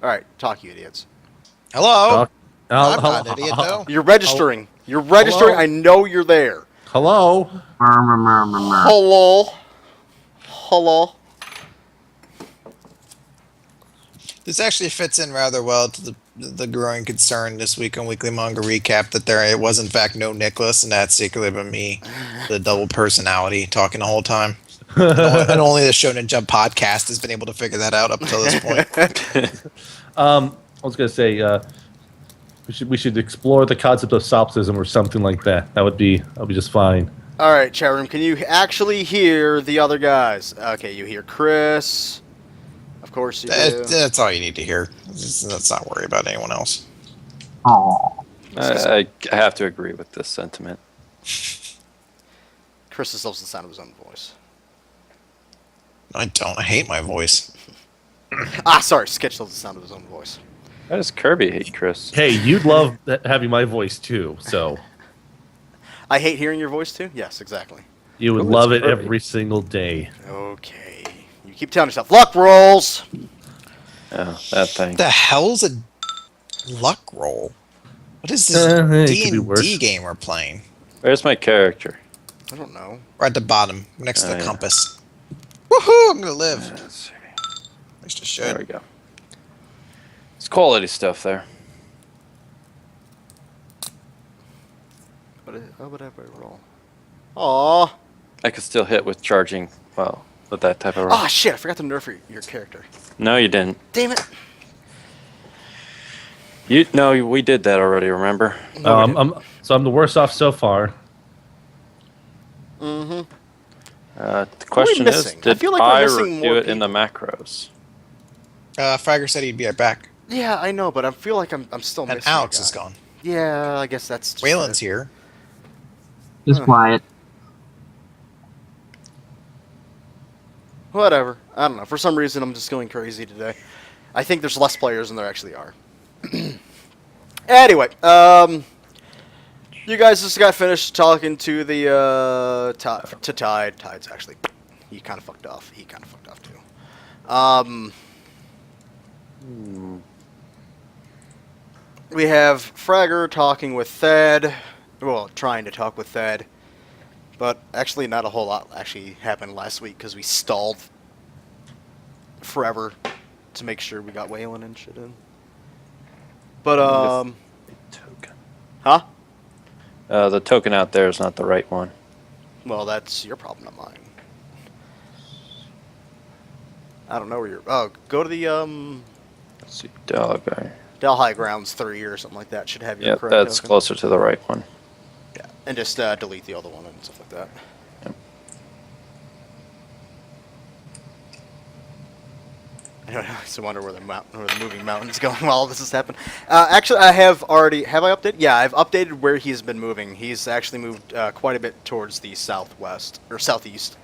All right, talk, you idiots. Hello? Doc- I'm not an idiot, though. You're registering. You're registering. Hello? I know you're there. Hello? Hello. Hello. This actually fits in rather well to the growing concern this week on Weekly Manga Recap that it was in fact no Nicholas, and that's secretly been me, the double personality, talking the whole time. And only the Shonen Jump podcast has been able to figure that out up until this point. I was gonna say we should explore the concept of solipsism or something like that. That'll be just fine. All right, chat room. Can you actually hear the other guys? Okay, you hear Chris. Of course you do. That's all you need to hear. Let's not worry about anyone else. I have to agree with this sentiment. Chris just loves the sound of his own voice. I don't. I hate my voice. Sorry. Sketch loves the sound of his own voice. How does Kirby hate Chris? Hey, you'd love having my voice too, so I hate hearing your voice too? Yes, exactly. you would Who is love it Kirby? every single day. Okay. You keep telling yourself, luck rolls! Oh, that thing. The hell's a luck roll? What is this It could be D&D worse. game we're playing? Where's my character? I don't know. Right at the bottom, next to Oh, the yeah. compass. Woohoo! I'm gonna live. Let's see. At least I There we should. go. It's quality stuff there. Whatever I roll. Aww. I could still hit with charging, well, with that type of roll. Ah, shit, I forgot to nerf your character. No, you didn't. Damn it. No, we did that already, remember? I'm the worst off so far. Mm-hmm. The question is, missing? I did feel like we're I missing do more it in the macros? Fragger said he'd be right back. Yeah, I know, but I feel like I'm still And missing Alex a is guy. gone. Yeah, I guess that's just Waylon's it. here. Just quiet. Whatever. I don't know. For some reason, I'm just going crazy today. I think there's less players than there actually are. Anyway, you guys just got finished talking to the to Tide. Tide's actually he kind of fucked off. He kind of fucked off too. We have Fragger talking with Thad. Well, trying to talk with Thad. But actually, not a whole lot actually happened last week because we stalled forever to make sure we got Waylon and shit in. But, Token. huh? The token out there is not the right one. Well, that's your problem, not mine. I don't know where you're... Oh, go to the, Let's see, Delaware. Delhi Grounds 3 or something like that. Should have your Yeah, correct that's token. closer to the right one. Yeah, and just delete the other one and stuff like that. Yep. I don't know. I just wonder where the moving mountain's going while all this is happening. Actually, I have already... Have I updated? Yeah, I've updated where he's been moving. He's actually moved quite a bit towards the southwest, or southeast.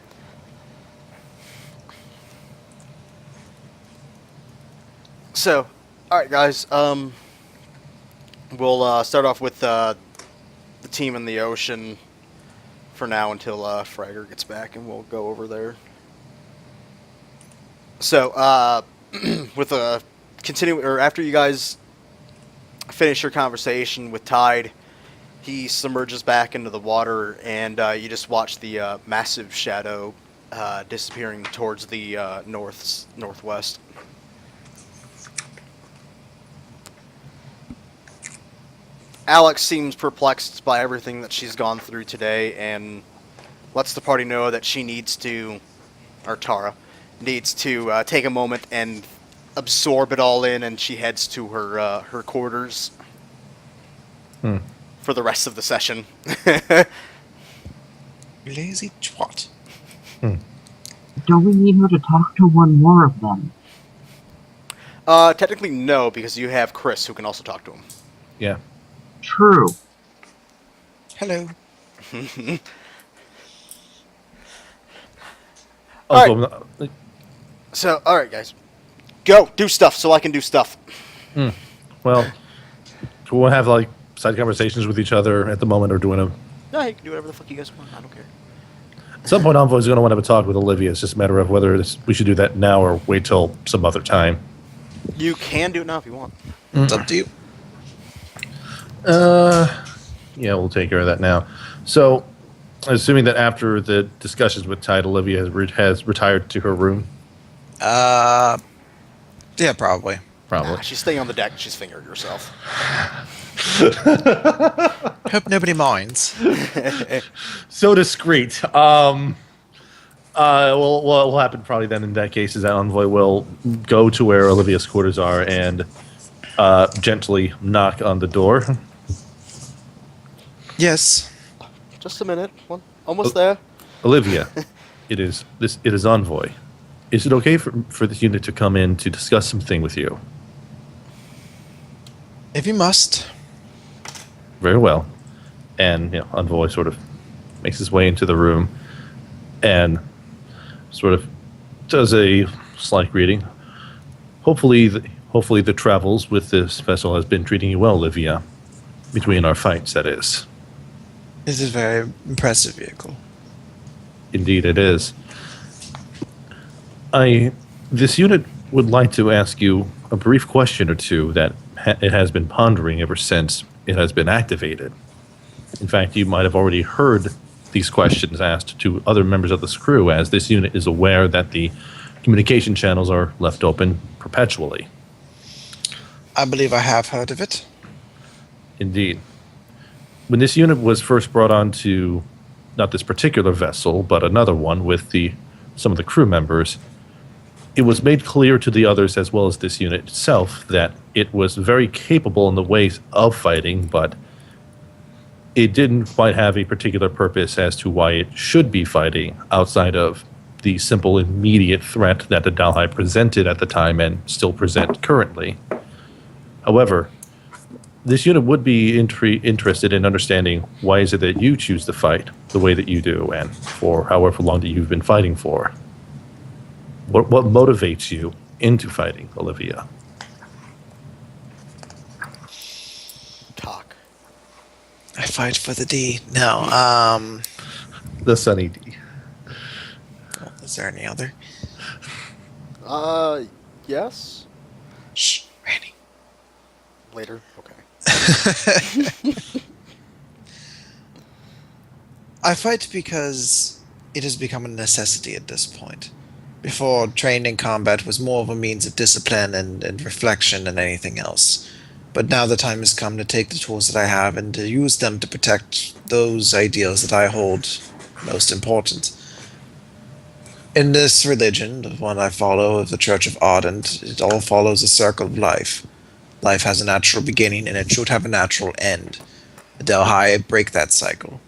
So, alright guys, we'll start off with the team in the ocean for now until Fragger gets back, and we'll go over there. So, with after you guys finish your conversation with Tide, he submerges back into the water, and you just watch the massive shadow disappearing towards the northwest. Alex seems perplexed by everything that she's gone through today and lets the party know that she needs to, or Tara, needs to take a moment and absorb it all in, and she heads to her quarters for the rest of the session. Lazy twat. Don't we need her to talk to one more of them? Technically no, because you have Chris who can also talk to him. Yeah. True. Hello. So, alright guys. Go! Do stuff so I can do stuff. Well, do we have like side conversations with each other at the moment, or do we want to? No, you can do whatever the fuck you guys want. I don't care. At some point, Envoy's going to want to have a talk with Olivia. It's just a matter of whether we should do that now or wait till some other time. You can do it now if you want. It's up to you. Yeah, we'll take care of that now. So, assuming that after the discussions with Tide, Olivia has retired to her room, Yeah, probably. probably. Nah, she's staying on the deck. She's fingered herself. Hope nobody minds. So discreet. Well, what will happen probably then in that case is that Envoy will go to where Olivia's quarters are and gently knock on the door. Yes. Just a minute. Almost there. Olivia, it is Envoy. Is it okay for this unit to come in to discuss something with you? If you must. Very well. And Envoy sort of makes his way into the room and sort of does a slight greeting. Hopefully the travels with this vessel has been treating you well, Olivia. Between our fights, that is. This is a very impressive vehicle. Indeed, it is. This unit would like to ask you a brief question or two that it has been pondering ever since it has been activated. In fact, you might have already heard these questions asked to other members of this crew, as this unit is aware that the communication channels are left open perpetually. I believe I have heard of it. Indeed. When this unit was first brought on to not this particular vessel, but another one with some of the crew members, it was made clear to the others as well as this unit itself that it was very capable in the ways of fighting, but it didn't quite have a particular purpose as to why it should be fighting outside of the simple immediate threat that the Dalhai presented at the time and still present currently. However, this unit would be interested in understanding why is it that you choose to fight the way that you do and for however long that you've been fighting for. What motivates you into fighting, Olivia? Talk. I fight for the D. No, The Sunny D. is there any other? Yes. Shh, Randy. Later. Okay. I fight because it has become a necessity at this point. Before, trained in combat was more of a means of discipline and reflection than anything else. But now the time has come to take the tools that I have and to use them to protect those ideals that I hold most important. In this religion, the one I follow, of the Church of Ardent, it all follows a circle of life. Life has a natural beginning and it should have a natural end. The Delhai break that cycle.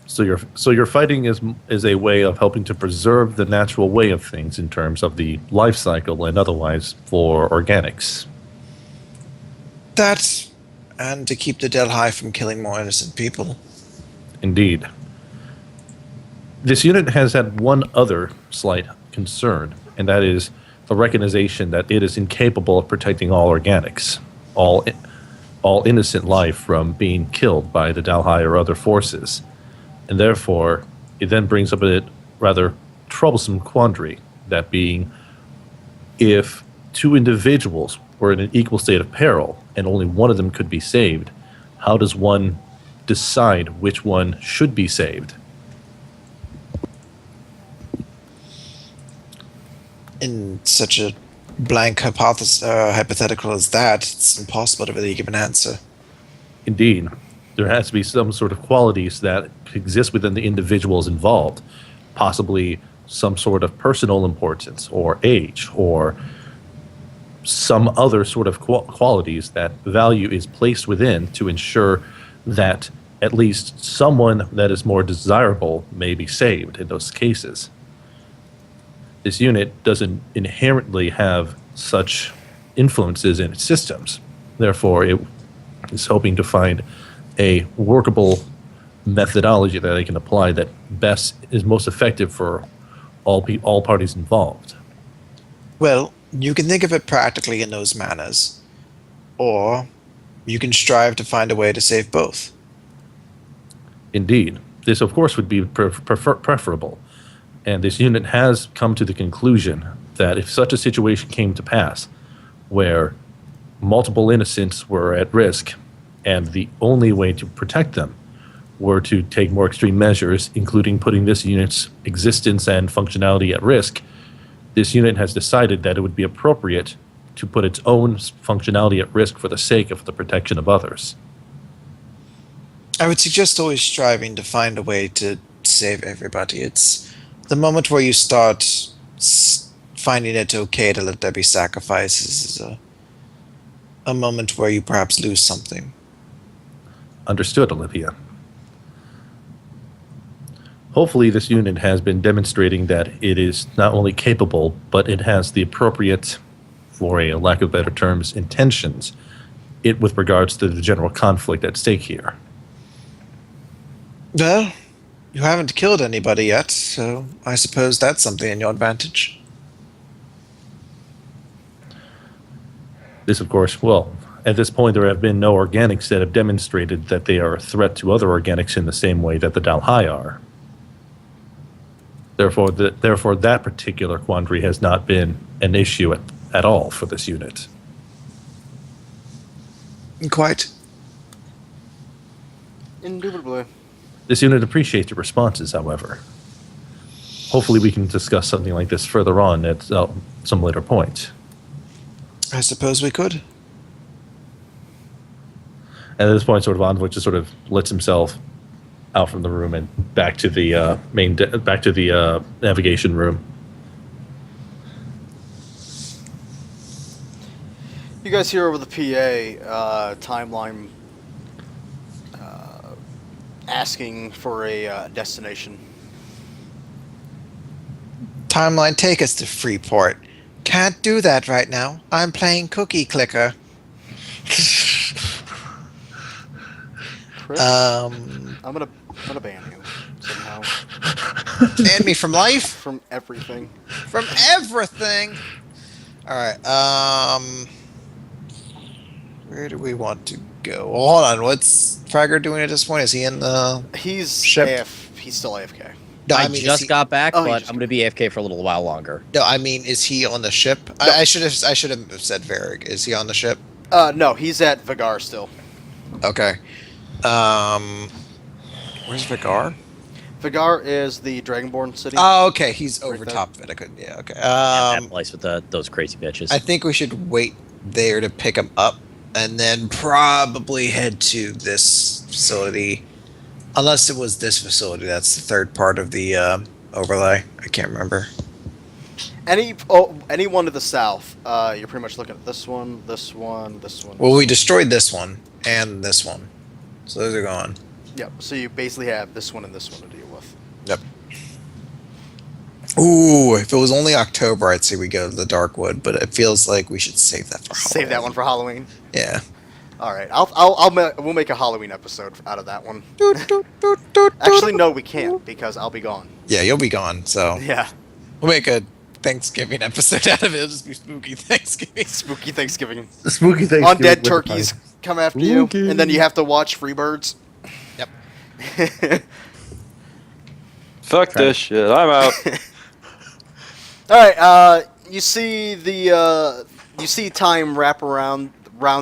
So your fighting is a way of helping to preserve the natural way of things in terms of the life cycle and otherwise for organics. That, and to keep the Delhai from killing more innocent people. Indeed. This unit has had one other slight concern, and that is the recognition that it is incapable of protecting all organics, all innocent life from being killed by the Dalhai or other forces. And therefore, it then brings up a rather troublesome quandary, that being, if two individuals were in an equal state of peril and only one of them could be saved, how does one decide which one should be saved? In such a blank hypothetical as that, it's impossible to really give an answer. Indeed. There has to be some sort of qualities that exist within the individuals involved, possibly some sort of personal importance or age or some other sort of qualities that value is placed within to ensure that at least someone that is more desirable may be saved in those cases. This unit doesn't inherently have such influences in its systems. Therefore, it is hoping to find a workable methodology that they can apply that best is most effective for all parties involved. Well, you can think of it practically in those manners, or you can strive to find a way to save both. Indeed. This, of course, would be preferable. And this unit has come to the conclusion that if such a situation came to pass, where multiple innocents were at risk, and the only way to protect them were to take more extreme measures, including putting this unit's existence and functionality at risk, this unit has decided that it would be appropriate to put its own functionality at risk for the sake of the protection of others. I would suggest always striving to find a way to save everybody. It's the moment where you start finding it okay to let there be sacrifices is a moment where you perhaps lose something. Understood, Olivia. Hopefully, this unit has been demonstrating that it is not only capable, but it has the appropriate, for a lack of better terms, intentions with regards to the general conflict at stake here. Well, you haven't killed anybody yet, so I suppose that's something in your advantage. This, of course, well, at this point, there have been no organics that have demonstrated that they are a threat to other organics in the same way that the Dalhai are. Therefore, that particular quandary has not been an issue at all for this unit. Quite. Indubitably. This unit appreciates your responses, however. Hopefully, we can discuss something like this further on at some later point. I suppose we could. And at this point, sort of Envoy just sort of lets himself out from the room and back to the back to the navigation room. You guys hear over the PA timeline asking for a destination. Timeline, take us to Freeport. Can't do that right now. I'm playing Cookie Clicker. Chris, Um, I'm gonna ban you somehow ban me from life? from everything. From everything? Alright, where do we want to go? Well, hold on, what's Fragger doing at this point? Is he in the... He's Ship. He's still AFK. No, I mean, is just he- got back, Oh, you but just I'm going to be AFK for a little while longer. No, I mean, is he on the ship? I should have said Varric. Is he on the ship? No, he's at Vagar still. Okay. Where's Vigar? Vagar is the Dragonborn city. Oh, okay. He's Right over there. top of it. I couldn't. Yeah. Okay. That place with those crazy bitches. I think we should wait there to pick him up, and then probably head to this facility, unless it was this facility. That's the third part of the overlay. I can't remember. Anyone to the south, you're pretty much looking at this one, this one, this one. Well, we destroyed this one and this one, so those are gone. Yep. So you basically have this one and this one to deal with. Yep. Ooh, if it was only October, I'd say we go to the Darkwood, but it feels like we should save that for Save that one for Halloween. Yeah. All right. We'll make a Halloween episode out of that one. Actually, Actually, no, we can't because I'll be gone. yeah, you'll be gone, so Yeah. we'll make a Thanksgiving episode out of it. It'll just be spooky Thanksgiving. Spooky Thanksgiving. The spooky thing. Undead turkeys come after you, Spooky. and then you have to watch Freebirds. Yep. Fuck this shit. I'm out. All right. You see time wrap around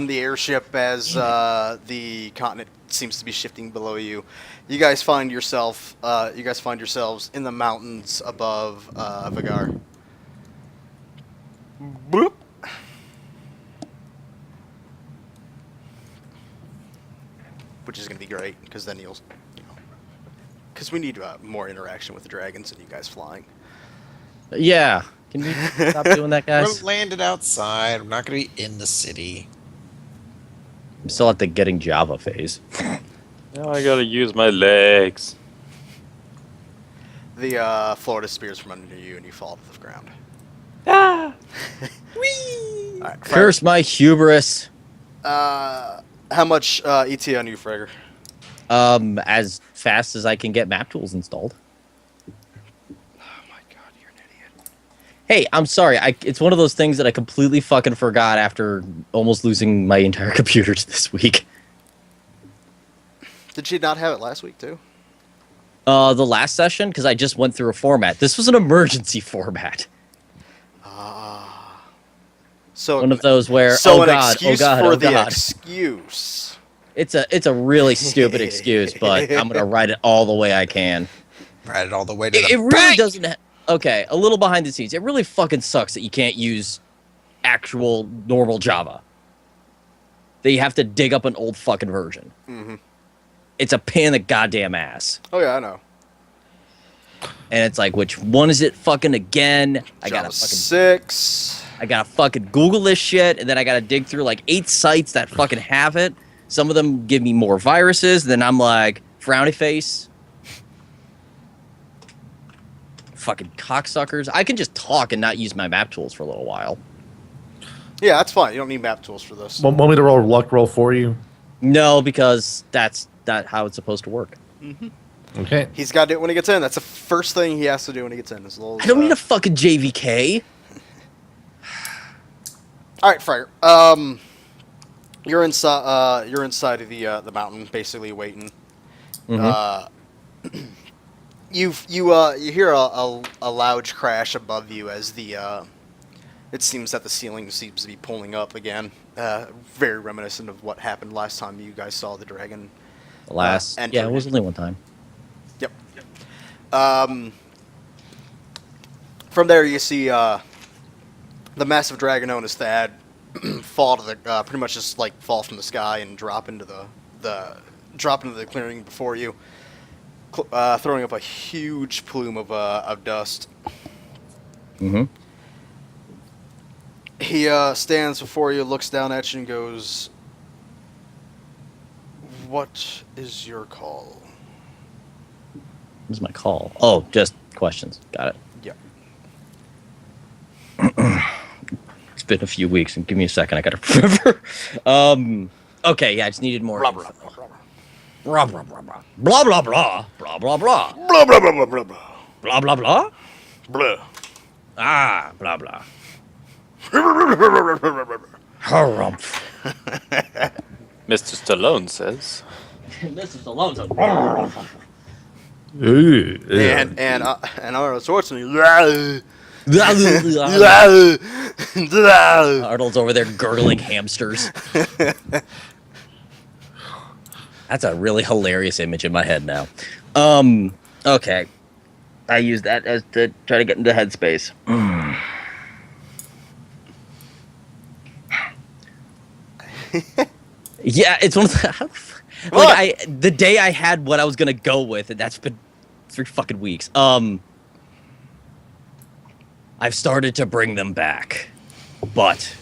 the airship as the continent seems to be shifting below you. You guys find yourselves in the mountains above Vagar. Boop. Which is going to be great because then you'll, because we need more interaction with the dragons and you guys flying. Yeah. Can you stop doing that, guys? We're landed outside. We're not going to be in the city. I'm still at the getting Java phase. Now I gotta use my legs. The Florida spears from under you and you fall to the ground. Ah! Whee! All right, Curse my hubris. how much ET on you, Fragger? As fast as I can get map tools installed. Oh my god, you're an idiot. Hey, I'm sorry. It's one of those things that I completely fucking forgot after almost losing my entire computer this week. Did she not have it last week too? The last session, because I just went through a format. This was an emergency format. So One of those where so oh an god, excuse oh god, for oh the god. excuse. It's a really stupid excuse, but I'm gonna write it all the way I can. Ride it all the way to It, the it really bank. doesn't. Okay, a little behind the scenes. It really fucking sucks that you can't use actual normal Java. That you have to dig up an old fucking version. Mhm. It's a pain in the goddamn ass. Oh yeah, I know. And it's like, which one is it fucking again? I Java gotta 6. fucking Google this shit, and then I gotta dig through like 8 sites that fucking have it. Some of them give me more viruses. Then I'm like, frowny face. Fucking cocksuckers. I can just talk and not use my map tools for a little while. Yeah, that's fine. You don't need map tools for this. Want me to roll a luck roll for you? No, because that's not how it's supposed to work. Okay. He's got to do it when he gets in. That's the first thing he has to do when he gets in. I don't need a fucking JVK. All right, Fryer. You're inside. You're inside of the mountain, basically waiting. You hear a loud crash above you as it seems that the ceiling seems to be pulling up again. Very reminiscent of what happened last time you guys saw the dragon. Alas. And Yeah, it was only one time. Yep. From there, you see the massive dragon known as Thad fall to the pretty much just like fall from the sky and drop into the clearing before you, throwing up a huge plume of dust. Mm-hmm. He stands before you, looks down at you, and goes, "What is your call?" What's my call? Oh, just questions. Got it. Yep. It's been a few weeks, and give me a second. I gotta remember. Okay, yeah, I just needed more. Blah info. blah blah blah. Blah blah blah blah blah blah blah blah Blah blah blah blah blah blah. blah blah blah. Blah. Ah, blah blah. Harumph. Mr. Stallone says. This is Alonso. Ooh, And Arnold Schwarzenegger. Arnold's over there gurgling hamsters. That's a really hilarious image in my head now. Okay. I use that as to try to get into headspace. Yeah, it's one of the the day I had what I was gonna go with, and that's been 3 fucking weeks. I've started to bring them back, but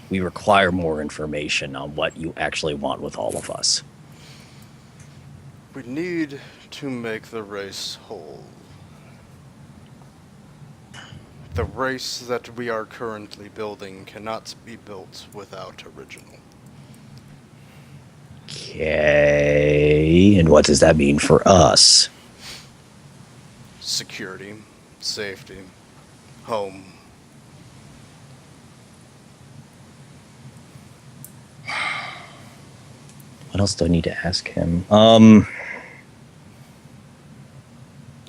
we require more information on what you actually want with all of us. We need to make the race whole. The race that we are currently building cannot be built without original. Okay, and what does that mean for us? Security, safety, home. What else do I need to ask him? I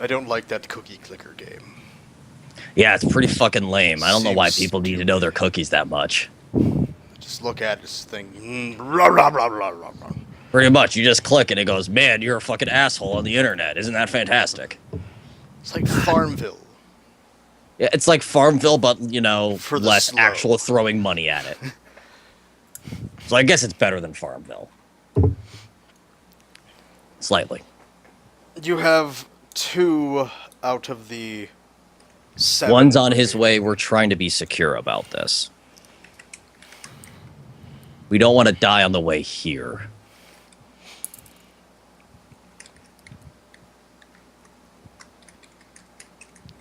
don't like that cookie clicker game. Yeah, it's pretty fucking lame. I don't know why people need to know their cookies that much. Just look at this thing. Blah, blah, blah, blah, blah, blah. Pretty much, you just click and it goes, man, you're a fucking asshole on the internet. Isn't that fantastic? It's like Farmville. Yeah, it's like Farmville, but, you know, For the less slow. actual throwing money at it. So I guess it's better than Farmville. Slightly. You have 2 out of the 7. One's on his way. We're trying to be secure about this. We don't want to die on the way here.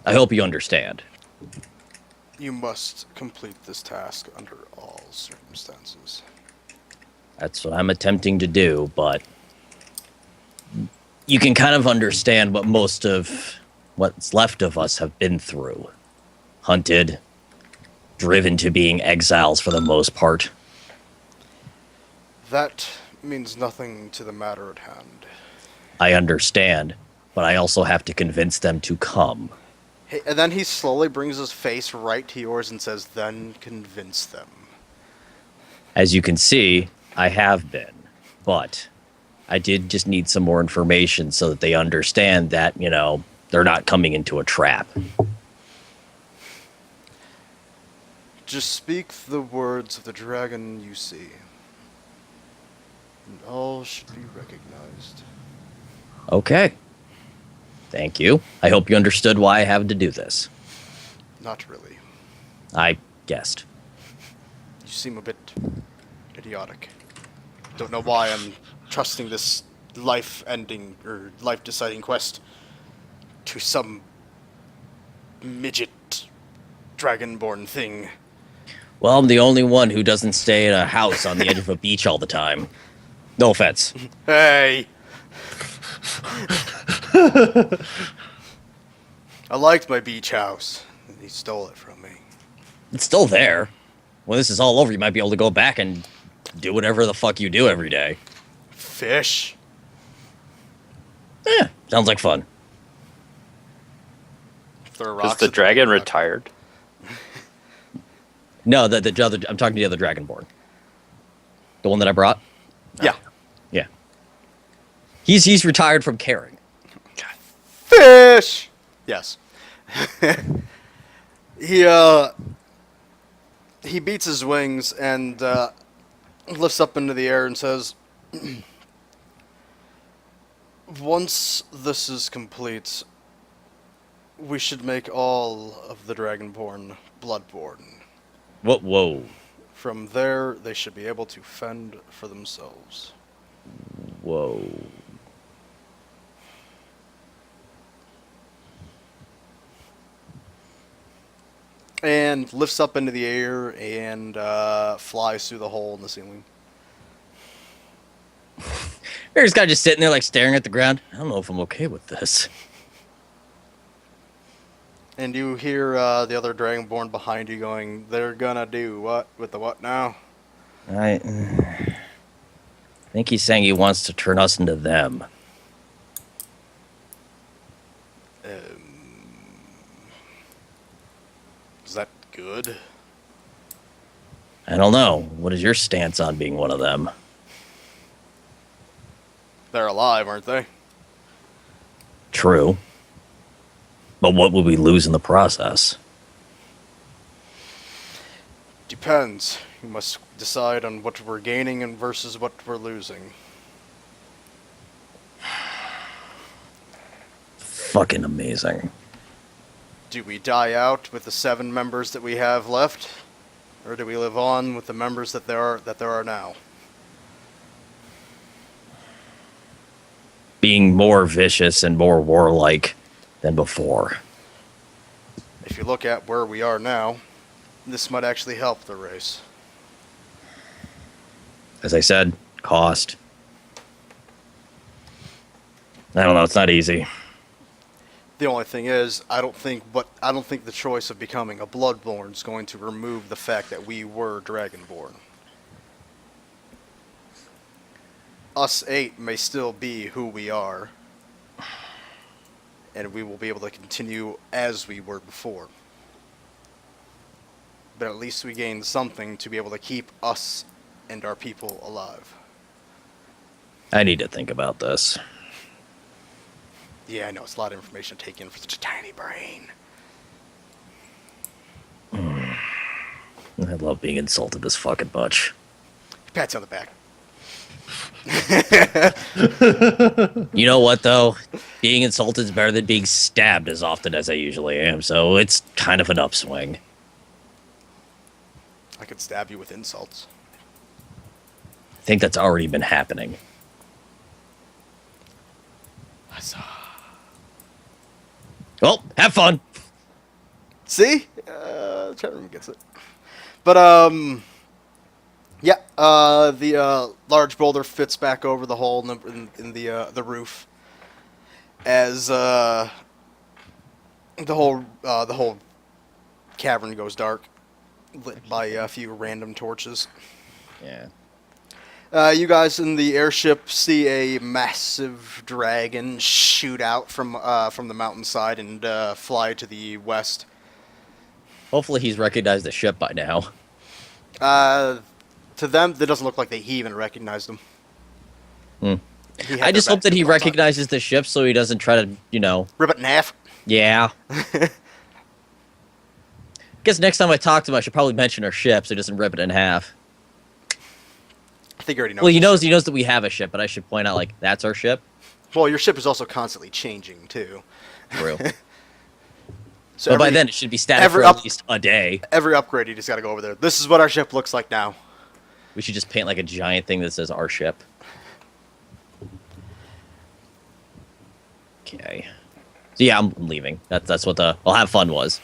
I hope you understand. You must complete this task under all circumstances. That's what I'm attempting to do, but you can kind of understand what most of what's left of us have been through. Hunted, driven to being exiles for the most part. That means nothing to the matter at hand. I understand, but I also have to convince them to come. And then he slowly brings his face right to yours and says, "Then convince them." As you can see, I have been, but I did just need some more information so that they understand that, they're not coming into a trap. Just speak the words of the dragon you see, and all should be recognized. Okay. Thank you. I hope you understood why I have to do this. Not really. I guessed. You seem a bit idiotic. Don't know why I'm trusting this life-ending or life-deciding quest to some midget dragonborn thing. Well, I'm the only one who doesn't stay in a house on the edge of a beach all the time. No offense. Hey! I liked my beach house, and he stole it from me. It's still there. When this is all over, you might be able to go back and do whatever the fuck you do every day. Fish? Sounds like fun. Throw Is rocks the at dragon retired? No, the other. I'm talking to the other Dragonborn. The one that I brought. Yeah. Yeah. He's retired from caring. Fish! Yes. He beats his wings and lifts up into the air and says, "Once this is complete, we should make all of the Dragonborn bloodborne. Whoa. From there, they should be able to fend for themselves." Whoa. And lifts up into the air and flies through the hole in the ceiling. This guy just sitting there like staring at the ground. I don't know if I'm okay with this. And you hear the other Dragonborn behind you going, "They're gonna do what? With the what now?" I think he's saying he wants to turn us into them. Is that good? I don't know. What is your stance on being one of them? They're alive, aren't they? True. But what would we lose in the process? Depends. You must decide on what we're gaining and versus what we're losing. Fucking amazing. Do we die out with the 7 members that we have left, or do we live on with the members that there are now? Being more vicious and more warlike than before. If you look at where we are now, this might actually help the race. As I said, cost. I don't know, it's not easy. The only thing is, I don't think the choice of becoming a Bloodborne is going to remove the fact that we were Dragonborn. Us 8 may still be who we are, and we will be able to continue as we were before. But at least we gain something to be able to keep us and our people alive. I need to think about this. Yeah, I know, it's a lot of information to take in for such a tiny brain. I love being insulted this fucking much. Pats on the back. You know what, though? Being insulted is better than being stabbed as often as I usually am, so it's kind of an upswing. I could stab you with insults. I think that's already been happening. Huzzah. Well, have fun. See? Chat room gets it. But, yeah, the large boulder fits back over the hole in the roof as the whole cavern goes dark, lit by a few random torches. Yeah. You guys in the airship see a massive dragon shoot out from the mountainside and fly to the west. Hopefully, he's recognized the ship by now. To them, it doesn't look like he even recognized them. Hmm. He had I their just hope back that the he whole time. recognizes the ship so he doesn't try to, Rip it in half. yeah. Guess next time I talk to him, I should probably mention our ship so he doesn't rip it in half. I think he already knows. Well, this. he knows that we have a ship, but I should point out like that's our ship. Well, your ship is also constantly changing too. True. So But by every- then it should be static every for up- at least a day. every upgrade, you just got to go over there. This is what our ship looks like now. We should just paint like a giant thing that says our ship. Okay. So yeah, I'm leaving. That's what the I'll have fun was.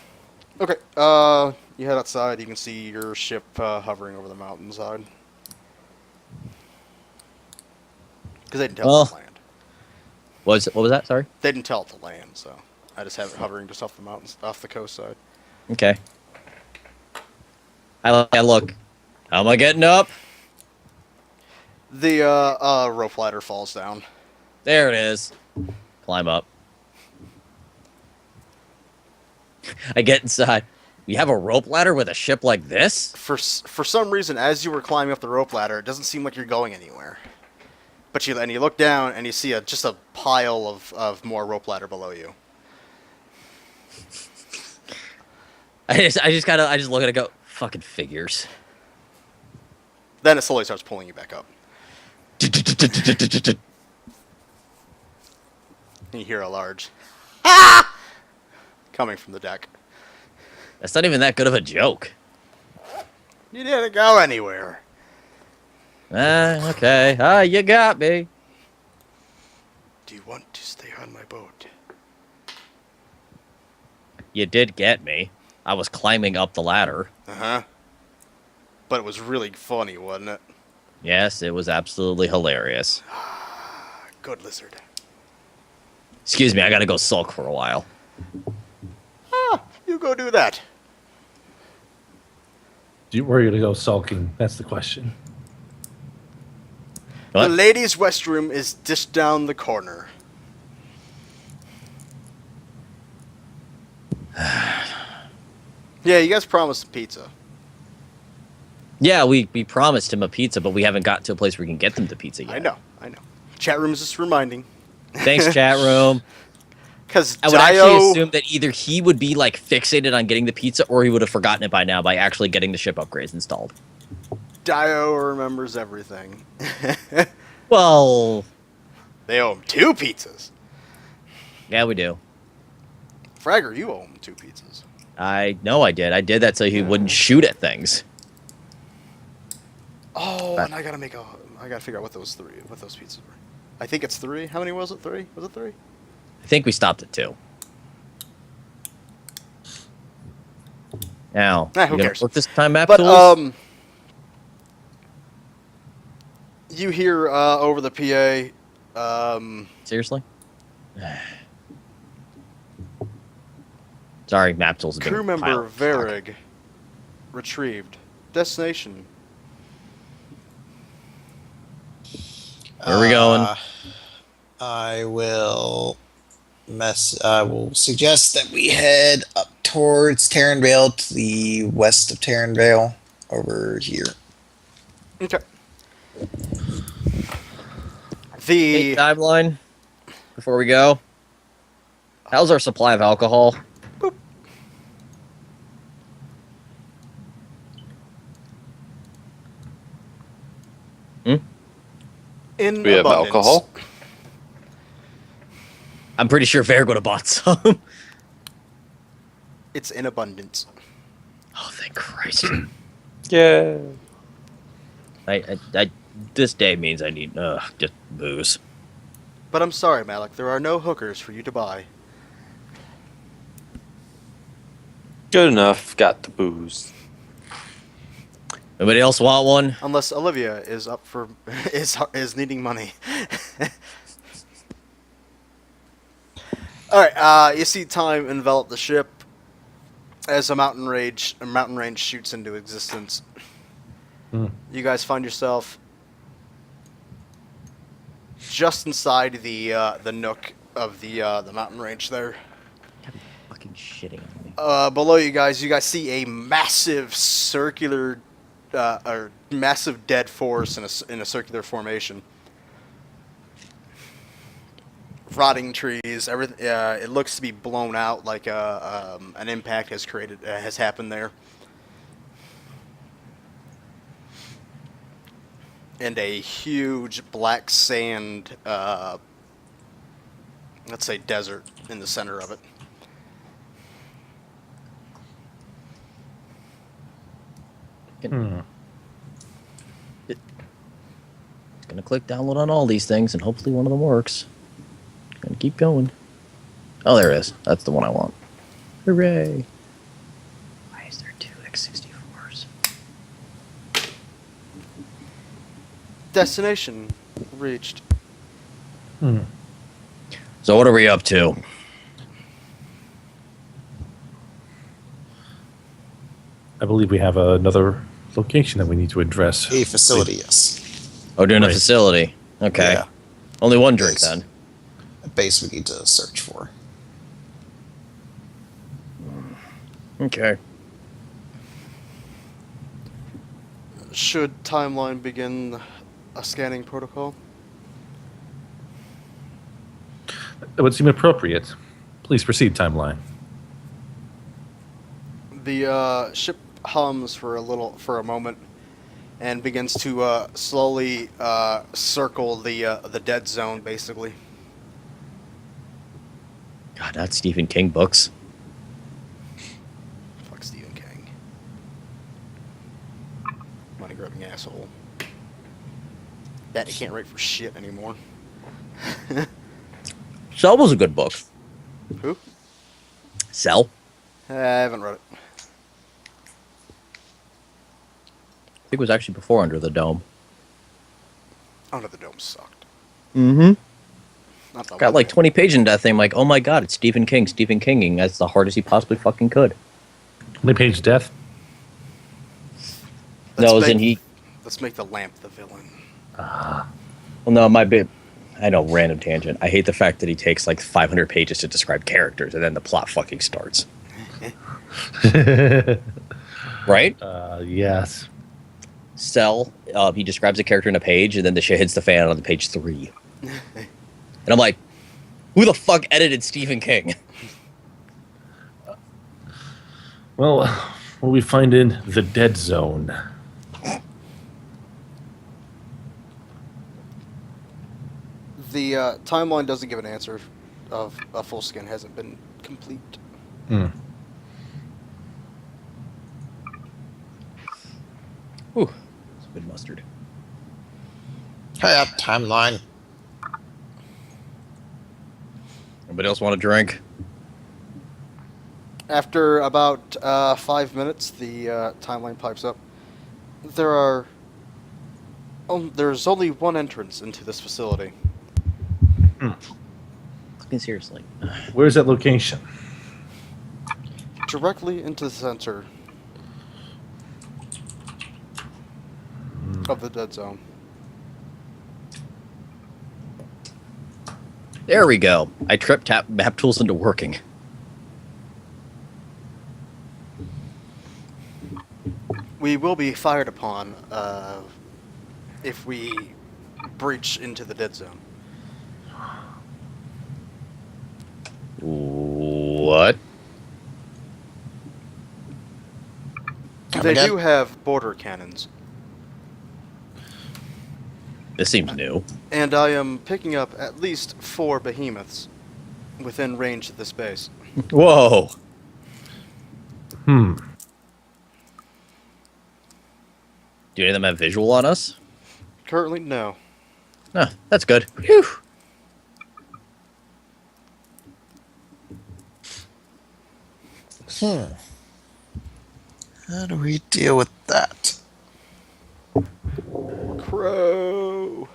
Okay. You head outside. You can see your ship hovering over the mountainside. Because they didn't tell it to land. What was that? Sorry. They didn't tell it to land, so I just have it hovering just off the mountains, off the coast side. Okay. I look. How am I getting up? The rope ladder falls down. There it is. Climb up. I get inside. We have a rope ladder with a ship like this? For some reason, as you were climbing up the rope ladder, it doesn't seem like you're going anywhere. But you look down and you see just a pile of more rope ladder below you. I just look at it and go, fucking figures. Then it slowly starts pulling you back up. And you hear a large "Ah!" coming from the deck. That's not even that good of a joke. You didn't go anywhere. Okay. You got me. Do you want to stay on my boat? You did get me. I was climbing up the ladder. Uh-huh. But it was really funny, wasn't it? Yes, it was absolutely hilarious. Good lizard. Excuse me, I gotta go sulk for a while. You go do that. Where are you going to go sulking? That's the question. What? The ladies' restroom is just down the corner. Yeah, you guys promised a pizza. Yeah, we promised him a pizza, but we haven't got to a place where we can get them the pizza yet. I know. Chat room is just reminding. Thanks, chat room. Because I would actually assume that either he would be like fixated on getting the pizza or he would have forgotten it by now by actually getting the ship upgrades installed. Dio remembers everything. Well, They owe him 2 pizzas. yeah, we do. Fragger, you owe him 2 pizzas. I know I did. I did that so he wouldn't shoot at things. Oh, and I gotta figure out what those pizzas were. I think it's 3. How many was it? 3? Was it 3? I think we stopped at 2. Now, Who you gonna cares? work this time map But tools? you hear over the PA, Seriously? Sorry, map tools have been crew a pile member of stock. Varig retrieved. Destination. Where are we going? I will suggest that we head up towards Terran Vale to the west of Terran Vale, over here. Okay. Hey, The timeline before we go. How's our supply of alcohol? in We have abundance. alcohol. I'm pretty sure Varg would have bought some. It's in abundance. Oh, thank Christ. Yeah. This day means I need just booze. But I'm sorry, Malik. There are no hookers for you to buy. Good enough. Got the booze. Anybody else want one? Unless Olivia is up for is needing money. All right. You see time envelop the ship as a mountain range shoots into existence. Hmm. You guys find yourself just inside the nook of the mountain range there. Fucking shitting on me. Below you guys see a massive circular, or massive dead forest in a circular formation. Rotting trees, everything. It looks to be blown out, like an impact has happened there. And a huge black sand, let's say desert, in the center of it. It's gonna click download on all these things, and hopefully one of them works. Gonna keep going. Oh, there it is. That's the one I want. Hooray! Why is there two X64s? Destination reached. So what are we up to? I believe we have another location that we need to address. A facility, yes. Oh, doing a Right. facility. Okay. Yeah. Only one drink Yes. then. A base we need to search for. Okay. Should timeline begin a scanning protocol? That would seem appropriate. Please proceed, timeline. The ship hums for a moment, and begins to slowly circle the dead zone, basically. God, not Stephen King books. Fuck Stephen King. Money grubbing asshole. That he can't write for shit anymore. Cell was a good book. Who? Cell? I haven't read it. I think it was actually before Under the Dome. Under the Dome sucked. Mm-hmm. Not the Got like 20 pages into that thing. I'm like, oh my god, it's Stephen King. Stephen Kinging. That's the hardest he possibly fucking could. Only page death. No, as in he. Let's make the lamp the villain. Well, no, my bit. I know, random tangent. I hate the fact that he takes like 500 pages to describe characters and then the plot fucking starts. Right? Yes. Cell, he describes a character in a page and then the shit hits the fan on the page 3. And I'm like, who the fuck edited Stephen King? Well, what we find in the dead zone. The timeline doesn't give an answer of a full scan hasn't been complete. Hmm. Whew. It's good mustard. Hey, up, timeline. Anybody else want a drink? After about 5 minutes, the timeline pipes up. There's only one entrance into this facility. Fucking seriously. Where's that location? Directly into the center of the dead zone. There we go. I tap map tools into working. We will be fired upon if we breach into the dead zone. What? Come They again? do have border cannons, This seems new. and I am picking up at least 4 behemoths within range of this base. Whoa. Hmm. Do any of them have visual on us? Currently, no. Ah, that's good. Whew. How do we deal with that? Crow.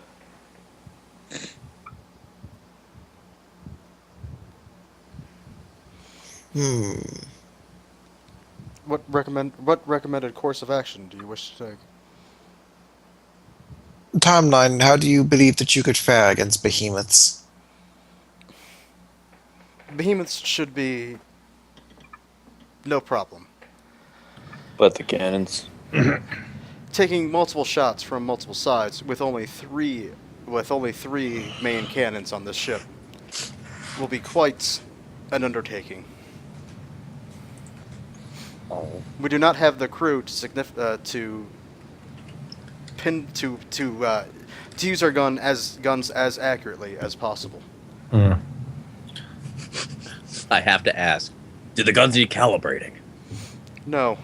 What recommended course of action do you wish to take? timeline, how do you believe that you could fare against behemoths? Behemoths should be no problem. But the cannons. Taking multiple shots from multiple sides with only three main cannons on this ship will be quite an undertaking. We do not have the crew to use our guns as accurately as possible. Mm. I have to ask, do the guns need calibrating? No.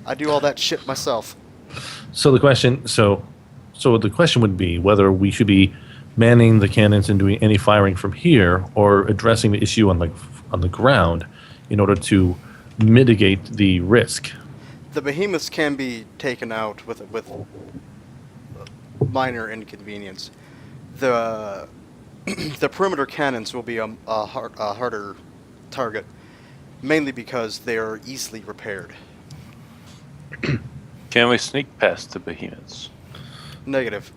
I do all that shit myself. So the question would be whether we should be manning the cannons and doing any firing from here, or addressing the issue on the ground in order to mitigate the risk. The behemoths can be taken out with minor inconvenience. The the perimeter cannons will be a harder target, mainly because they are easily repaired. Can we sneak past the behemoths? Negative.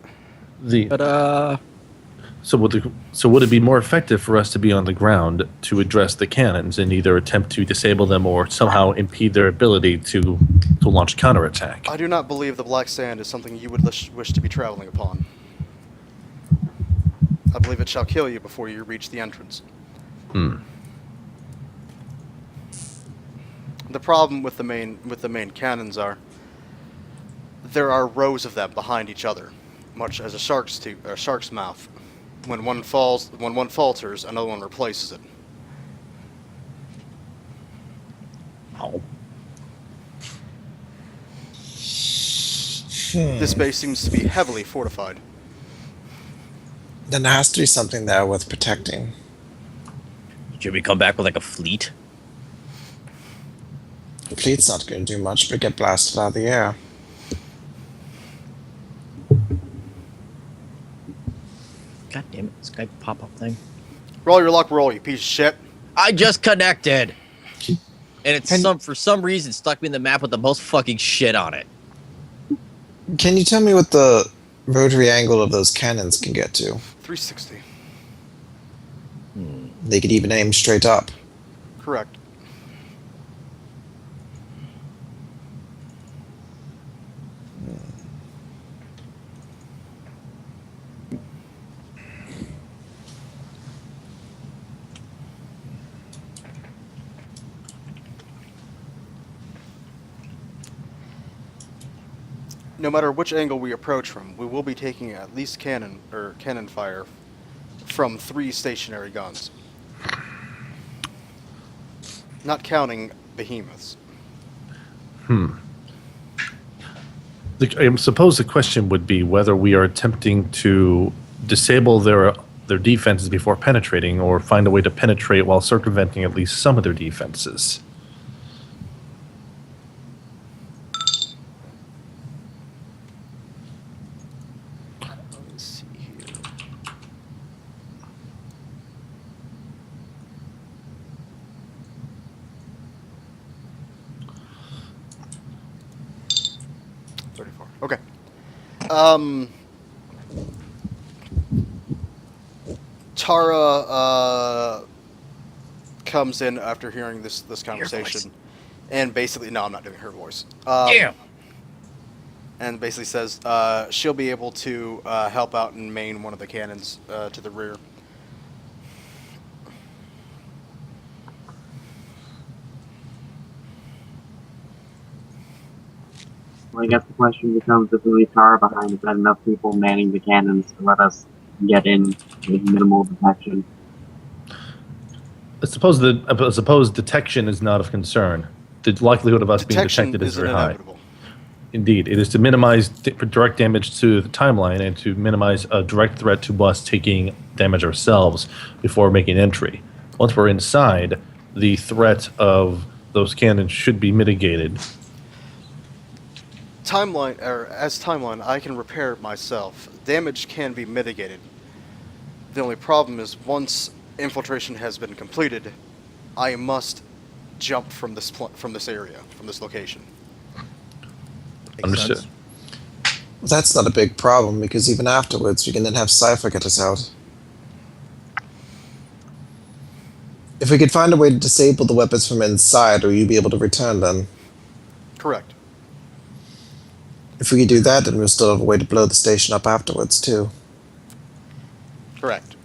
So would it be more effective for us to be on the ground to address the cannons and either attempt to disable them or somehow impede their ability to launch counterattack? I do not believe the black sand is something you would wish to be traveling upon. I believe it shall kill you before you reach the entrance. The problem with the main cannons are there are rows of them behind each other, much as a shark's mouth. When one falters, another one replaces it. Oh. This base seems to be heavily fortified. Then there has to be something there worth protecting. Should we come back with like a fleet? The fleet's not going to do much but get blasted out of the air. God damn it, Skype pop-up thing. Roll your luck, roll, you piece of shit. I just connected! And it's for some reason stuck me in the map with the most fucking shit on it. Can you tell me what the rotary angle of those cannons can get to? 360. They could even aim straight up. Correct. No matter which angle we approach from, we will be taking at least cannon fire from 3 stationary guns. Not counting behemoths. I suppose the question would be whether we are attempting to disable their defenses before penetrating, or find a way to penetrate while circumventing at least some of their defenses. Let's see here. Okay. Tara comes in after hearing this conversation, and basically, no, I'm not doing her voice. Damn! And basically says she'll be able to help out and main one of the cannons to the rear. Well, I guess the question becomes if we leave Tara behind, is that enough people manning the cannons to let us get in with minimal detection? I suppose detection is not of concern. The likelihood of us being detected is very high. Inevitable. Indeed, it is to minimize direct damage to the timeline and to minimize a direct threat to us taking damage ourselves before making entry. Once we're inside, the threat of those cannons should be mitigated. As timeline, I can repair myself. Damage can be mitigated. The only problem is once infiltration has been completed, I must jump from this area, from this location. Makes Understood. sense. That's not a big problem, because even afterwards, we can then have Cypher get us out. If we could find a way to disable the weapons from inside, will you be able to return them? Correct. If we could do that, then we'll still have a way to blow the station up afterwards, too. Correct.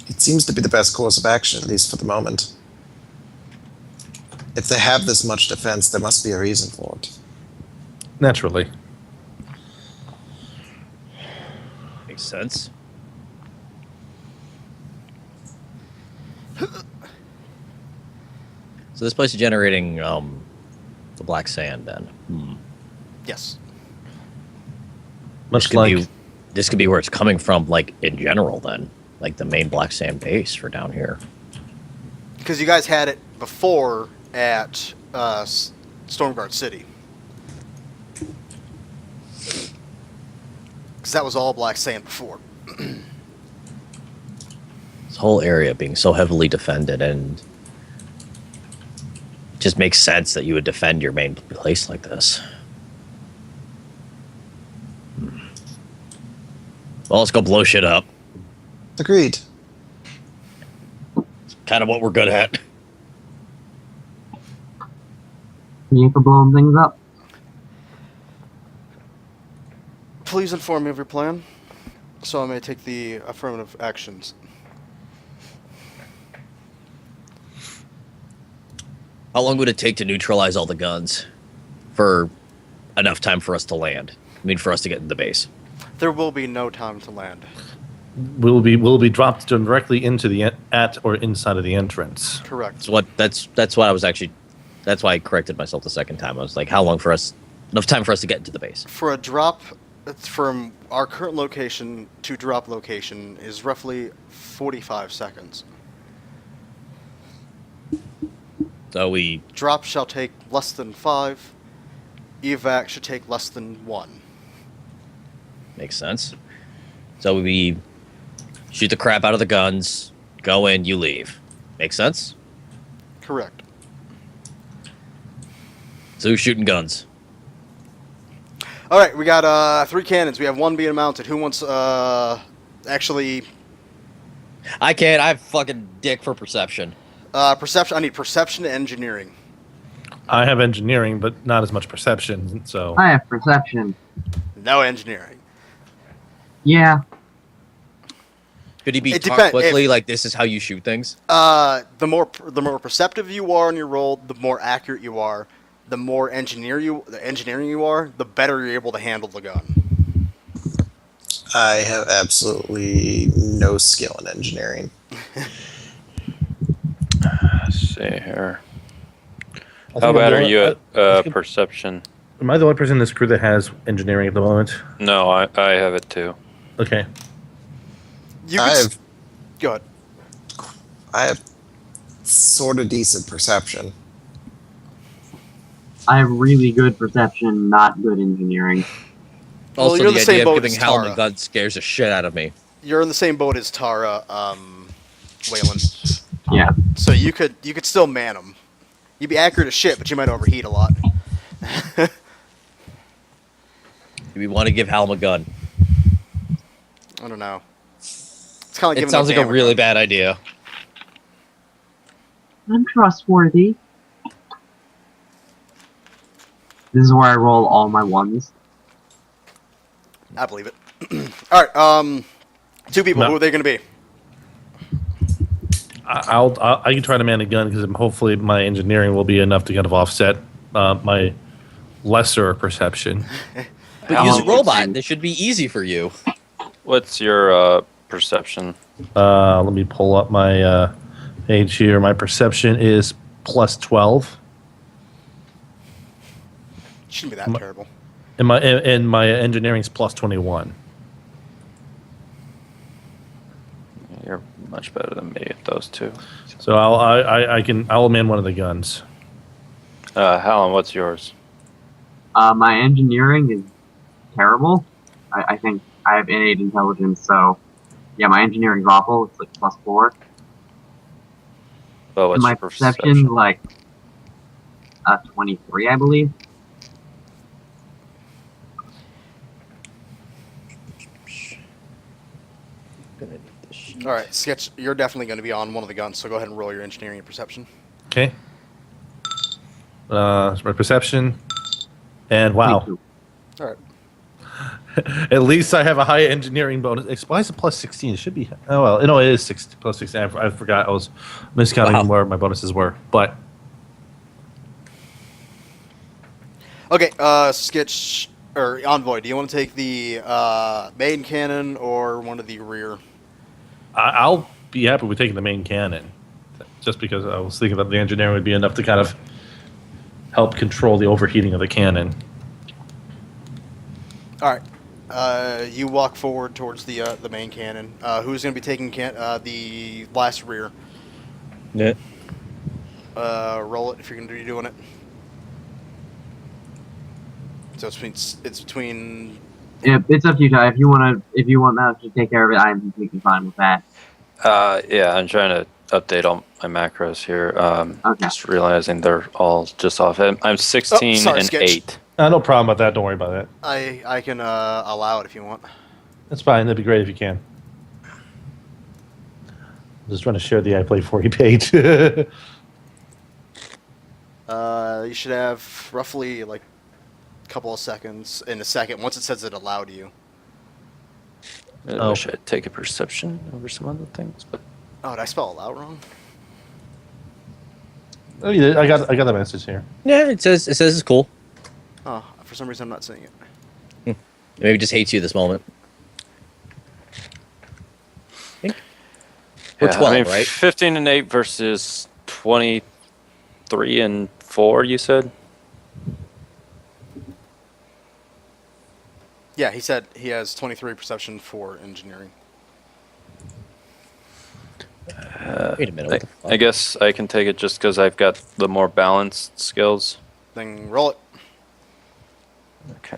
It seems to be the best course of action, at least for the moment. If they have this much defense, there must be a reason for it. Naturally. Makes sense. So this place is generating the black sand then. Yes. Much like This could be where it's coming from, like in general then. Like the main black sand base for down here. Because you guys had it before at Stormguard City. Because that was all black sand before. This whole area being so heavily defended, and it just makes sense that you would defend your main place like this. Well, let's go blow shit up. Agreed. Kind of what we're good at. You for blowing things up. Please inform me of your plan, so I may take the affirmative actions. How long would it take to neutralize all the guns for enough time for us to land? I mean, for us to get in the base. There will be no time to land. will be dropped directly into the at or inside of the entrance. Correct. That's what I was actually. That's why I corrected myself the second time. I was like, how long for us? Enough time for us to get into the base. For a drop from our current location to drop location is roughly 45 seconds. So we Drop shall take less than 5. Evac should take less than 1. makes sense. So we shoot the crap out of the guns, go in, you leave. Makes sense. Correct. So who's shooting guns? All right, we got 3 cannons. We have 1 being mounted. Who wants actually I can't. I have fucking dick for perception. perception? I need perception and engineering. I have engineering, but not as much perception. So I have perception. No engineering. Yeah. Could he be It taught depend- quickly? Like this is how you shoot things. The more perceptive you are in your role, the more accurate you are. The more engineering you are, the better you're able to handle the gun. I have absolutely no skill in engineering. Let's see here. I How think bad I'm are the you only- at perception? Am I the only person in this crew that has engineering at the moment? No, I have it too. Okay. You I could have go ahead. I have sort of decent perception. I have really good perception, not good engineering. Well, Also, you're the the same idea boat of giving as Hal Tara. the gun scares the shit out of me. You're in the same boat as Tara, Waylon. Yeah. So you could still man them. You'd be accurate as shit, but you might overheat a lot. Do we want to give Hal a gun? I don't know. It's kind of like It giving sounds the like a damn really gun. bad idea. I'm trustworthy. This is where I roll all my ones. I believe it. All right. 2 people. No. Who are they going to be? I can try to man a gun because hopefully my engineering will be enough to kind of offset my lesser perception. But Hal, use a robot. and- This should be easy for you. What's your perception? Let me pull up my page here. My perception is plus 12, Shouldn't be that terrible. and my engineering's plus 21. You're much better than me at those two. So I'll man one of the guns. Helen, what's yours? My engineering is terrible. I think I have innate intelligence, so yeah, my engineering's awful. It's like +4. Well, what's And my your perception, like 23, I believe. All right, Sketch, you're definitely going to be on one of the guns, so go ahead and roll your engineering and perception. Okay. It's my perception. And Me wow. too. All right. At least I have a high engineering bonus. Why is it plus 16? It should be. Oh, well. No, it is plus 16. I forgot. I was miscounting Wow. where my bonuses were. But Okay, Sketch, or Envoy, do you want to take the main cannon or one of the rear? I'll be happy with taking the main cannon. Just because I was thinking that the engineering would be enough to kind of help control the overheating of the cannon. All right. You walk forward towards the main cannon. Who's going to be taking the last rear? Yeah. Roll it if you're going to be doing it. So it's between. Yeah, it's up to you, Ty. If you want Mouse to take care of it, I'm completely fine with that. Yeah, I'm trying to update all my macros here. Okay. Just realizing they're all just off. I'm 16 sorry, and Sketch. 8. No problem about that. Don't worry about that. I can allow it if you want. That's fine. That'd be great if you can. I'm just trying to share the iPlay4E page. You should have roughly like a couple of seconds in a second once it says it allowed you. I Oh. wish I'd take a perception over some other things, but Oh, did I spell allow wrong? Oh, yeah, I got the message here. Yeah, it says it's cool. Oh, for some reason I'm not seeing it. Maybe it just hates you this moment. We're yeah, 12, I mean, right? 15 and 8 versus 23 and 4. You said. Yeah, he said he has 23 perception for engineering. Wait a minute. What the fuck? I guess I can take it just because I've got the more balanced skills. Then roll it. Okay.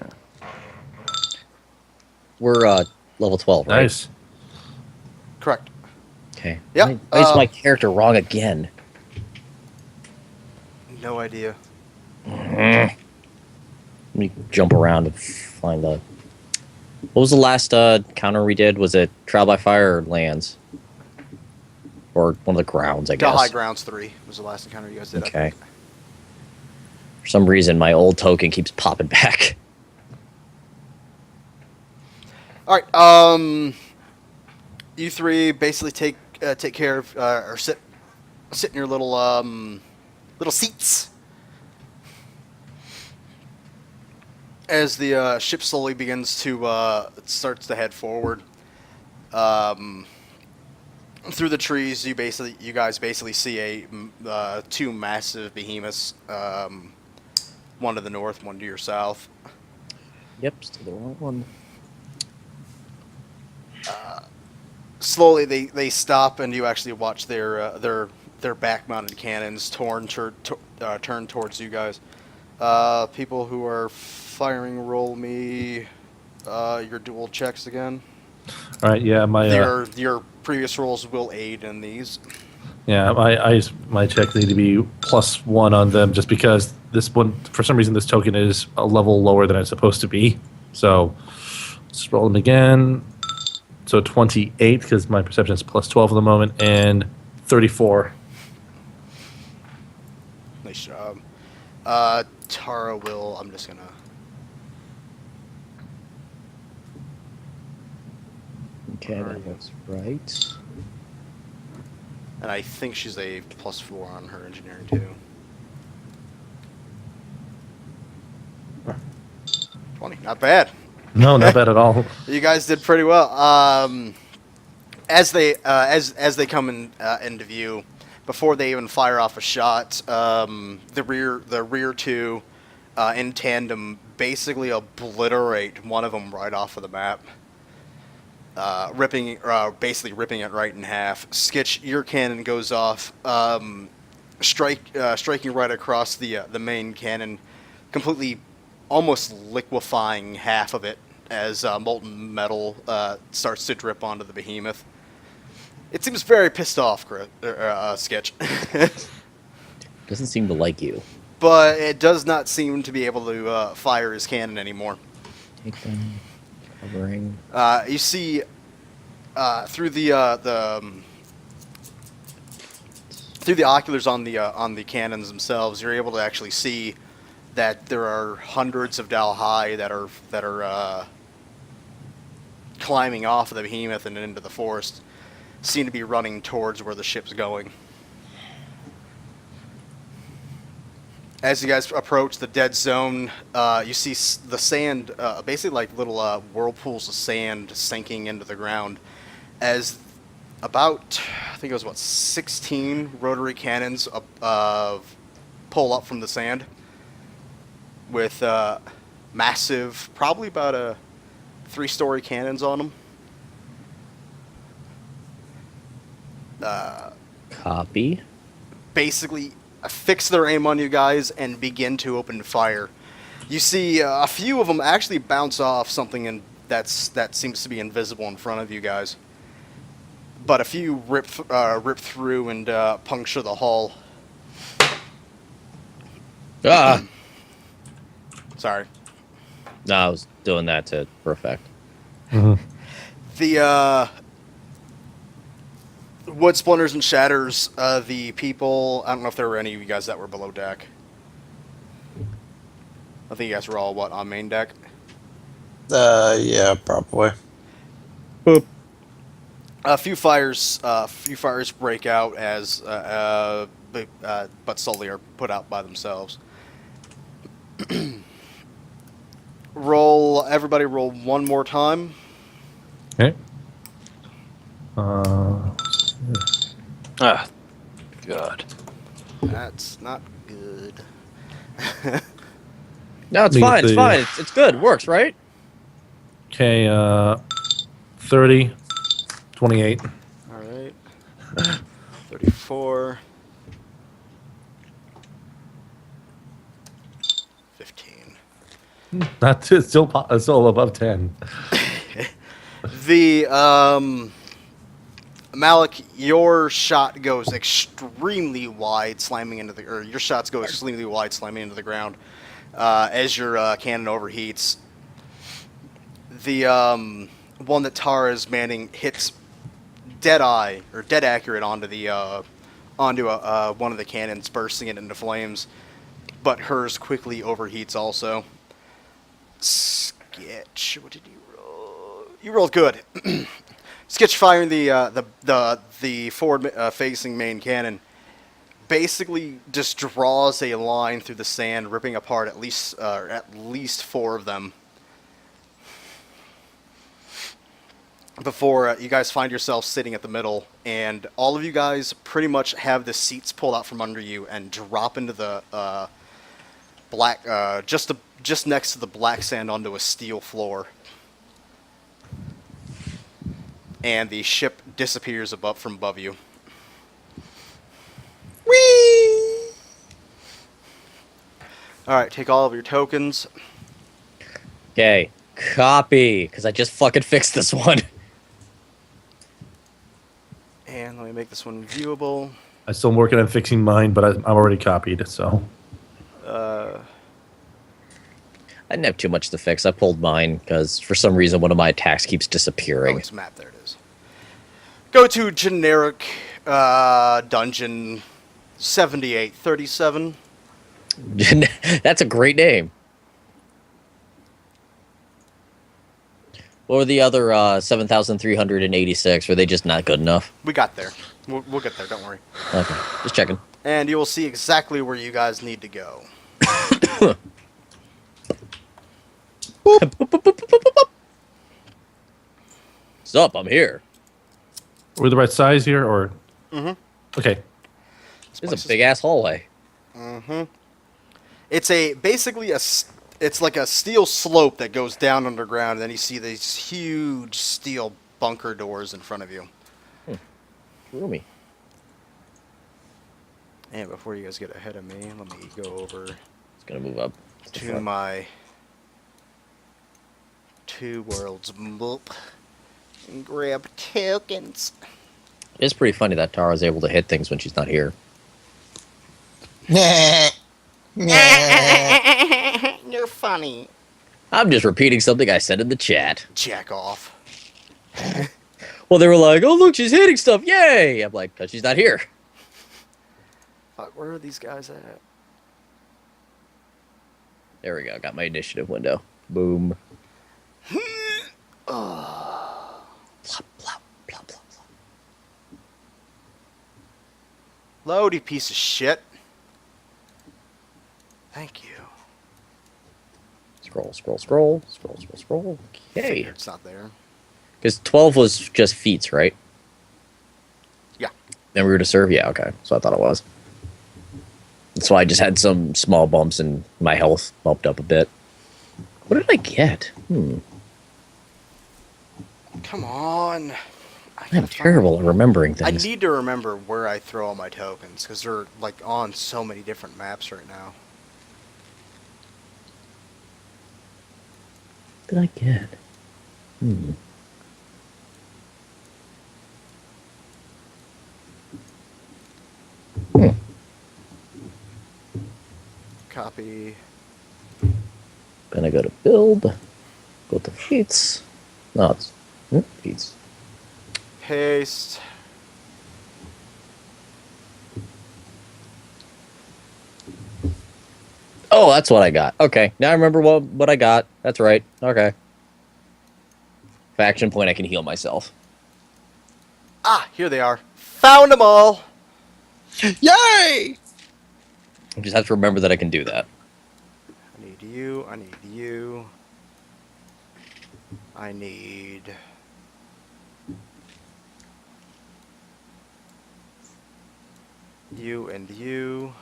We're level 12, right? Nice. Correct. Okay. Yep, Why is my character wrong again? No idea. Let me jump around and find the. What was the last counter we did? Was it trial by fire or lands? Or one of the grounds, I guess. High Grounds 3 was the last encounter you guys did. I Okay. think. For some reason, my old token keeps popping back. All right. You three basically take care of or sit in your little seats as the ship slowly begins to starts to head forward. Through the trees, you guys basically see two massive behemoths, one to the north, one to your south. Yep, still the wrong one. Slowly, they stop, and you actually watch their back-mounted cannons turn towards you guys. People who are firing, roll me your dual checks again. All right. Yeah. Your previous rolls will aid in these. Yeah, my checks need to be +1 on them just because this one, for some reason, this token is a level lower than it's supposed to be. So let's roll them again. So 28 because my perception is +12 at the moment, and 34. Nice job. Tara will. I'm just gonna. Okay, that looks right. And I think she's a +4 on her engineering too. 20, not bad. No, not bad at all. You guys did pretty well. As they come into view, before they even fire off a shot, the rear two in tandem basically obliterate one of them right off of the map. Basically ripping it right in half. Skitch, your cannon goes off, striking right across the main cannon, completely, almost liquefying half of it as molten metal starts to drip onto the behemoth. It seems very pissed off, Sketch, Doesn't seem to like you. but it does not seem to be able to fire his cannon anymore. Take them. Covering. You see through through the oculars on the cannons themselves, you're able to actually see that there are hundreds of Dalhai that are climbing off of the behemoth and into the forest, seem to be running towards where the ship's going. As you guys approach the dead zone, you see the sand, basically like little whirlpools of sand sinking into the ground. As about, I think it was 16 rotary cannons pull up from the sand with massive, probably about a 3-story cannons on them. Copy. Basically fix their aim on you guys and begin to open fire. You see a few of them actually bounce off something that seems to be invisible in front of you guys, but a few rip through and puncture the hull. Ah! Sorry. No, I was doing that for effect. The wood splinters and shatters. The people. I don't know if there were any of you guys that were below deck. I think you guys were all on main deck. Yeah, probably. Boop. A few fires break out as, but slowly are put out by themselves. Everybody roll one more time. Okay. Ah, God. That's not good. No, it's Me fine. It's too. fine. It's good. Works, right? Okay, 30, 28. All right. 34. 15. Not it's still above 10. The Malik, your shot goes extremely wide, slamming into the, or your shots go extremely wide, slamming into the ground as your cannon overheats. The one that Tara is manning hits dead accurate onto the one of the cannons, bursting it into flames, but hers quickly overheats also. Sketch, what did you roll? You rolled good. Sketch firing the forward facing main cannon basically just draws a line through the sand, ripping apart at least 4 of them. Before you guys find yourself sitting at the middle, and all of you guys pretty much have the seats pulled out from under you and drop into the black, just next to the black sand onto a steel floor. And the ship disappears from above you. Whee! All right, take all of your tokens. Okay. Copy. Because I just fucking fixed this one. And let me make this one viewable. I'm still working on fixing mine, but I'm already copied, so. I didn't have too much to fix. I pulled mine because for some reason one of my attacks keeps Oh, disappearing. it's map. There it is. Go to generic dungeon 7837. That's a great name. What were the other 7,386? Were they just not good enough? We got there. We'll get there. Don't worry. Okay, just checking. And you will see exactly where you guys need to go. Sup, I'm here. We're the right size here, or? Mhm. Okay. This is a big ass hallway. It's it's like a steel slope that goes down underground, and then you see these huge steel bunker doors in front of you. Roomy. And before you guys get ahead of me, let me go over It's gonna move up. the to front. my Two Worlds book and grab tokens. It's pretty funny that Tara's able to hit things when she's not here. You're funny. I'm just repeating something I said in the chat. Jack off. Well, they were like, "Oh, look, she's hitting stuff! Yay!" I'm like, "But she's not here." Fuck, where are these guys at? There we go. Got my initiative window. Boom. Oh. Plop, plop, plop, plop, plop. Load, you piece of shit. Thank you. Scroll, scroll, scroll, scroll, scroll, scroll. Okay. Figure it's not there. Because 12 was just feats, right? Yeah. Then we were to serve? Yeah, okay. So I thought it was. So I just had some small bumps and my health bumped up a bit. What did I get? Come on. I'm terrible at remembering I things. need to remember where I throw all my tokens, because they're like on so many different maps right now. What did I get? Copy. Then I go to build. Go to feats. No, it's feats. Paste. Oh, that's what I got. Okay, now I remember what I got. That's right. Okay. Faction point, I can heal myself. Ah, here they are. Found them all. Yay! I just have to remember that I can do that. I need you. I need you. I need. You and you.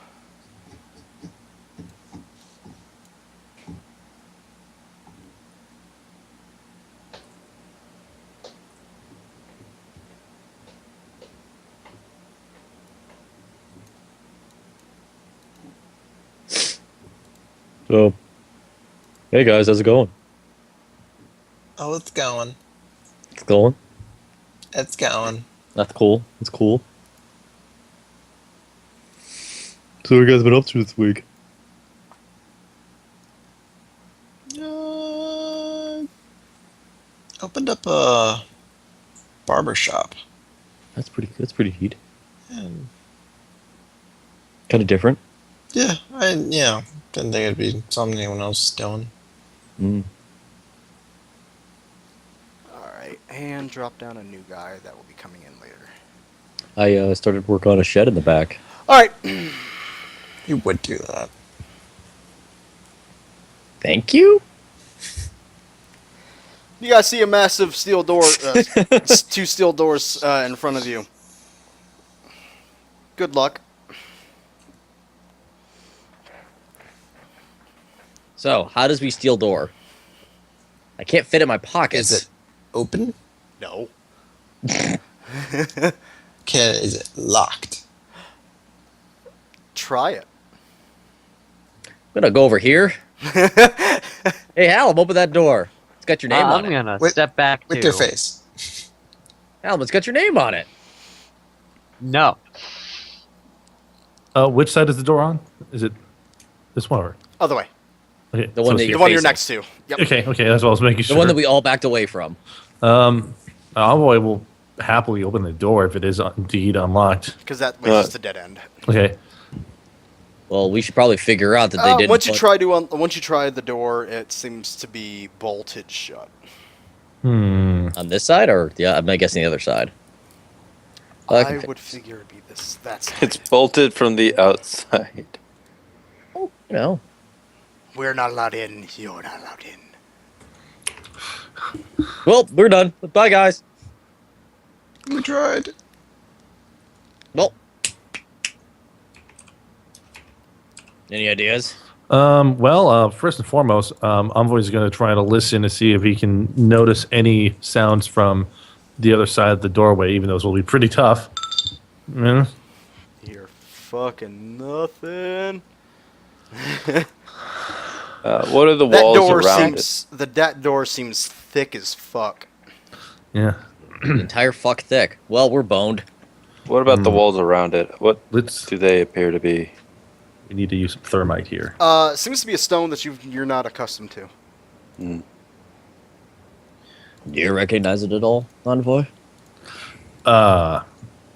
So, hey guys, how's it going? Oh, it's going. It's going. It's going. That's cool. It's cool. So, what you guys been up to this week? Opened up a barber shop. That's pretty neat. And Kind of different. yeah, I didn't think it'd be something anyone else is doing. Alright, and drop down a new guy that will be coming in later. I started work on a shed in the back. Alright. You would do that. Thank you. You guys see a massive steel door, two steel doors in front of you. Good luck. So, how does we steal door? I can't fit in my pockets. Is it open? No. Is it locked? Try it. I'm gonna go over here. Hey, Hallam, open that door. It's got your name on I'm it. gonna With- step back With too. your face. Hallam, it's got your name on it. No. Which side is the door on? Is it this one or? Other way. Okay, The one that it's- you're The one you're facing. next to. Yep. Okay, that's what I was making The sure. one that we all backed away from. Envoy will happily open the door if it is indeed unlocked. Because that was just a dead end. Okay. Well, we should probably figure out that they didn't. Once you put- once you try the door, it seems to be bolted shut. on this side, or yeah, I'm guessing the other side. Well, I can would figure it'd be this. That's It's bolted from the outside. you know, We're not allowed in. You're not allowed in. well, we're done. Bye, guys. We tried. Well, any ideas? First and foremost, Envoy's going to try to listen to see if he can notice any sounds from the other side of the doorway, even though it will be pretty tough. Yeah. You're fucking nothing. What are the That walls door around it? seems that door seems thick as fuck. Yeah. The entire fuck thick. Well, we're boned. What about the walls around it? What Let's. do they appear to be? We need to use some thermite here. Seems to be a stone that you're not accustomed to. Do you recognize it at all, Envoy?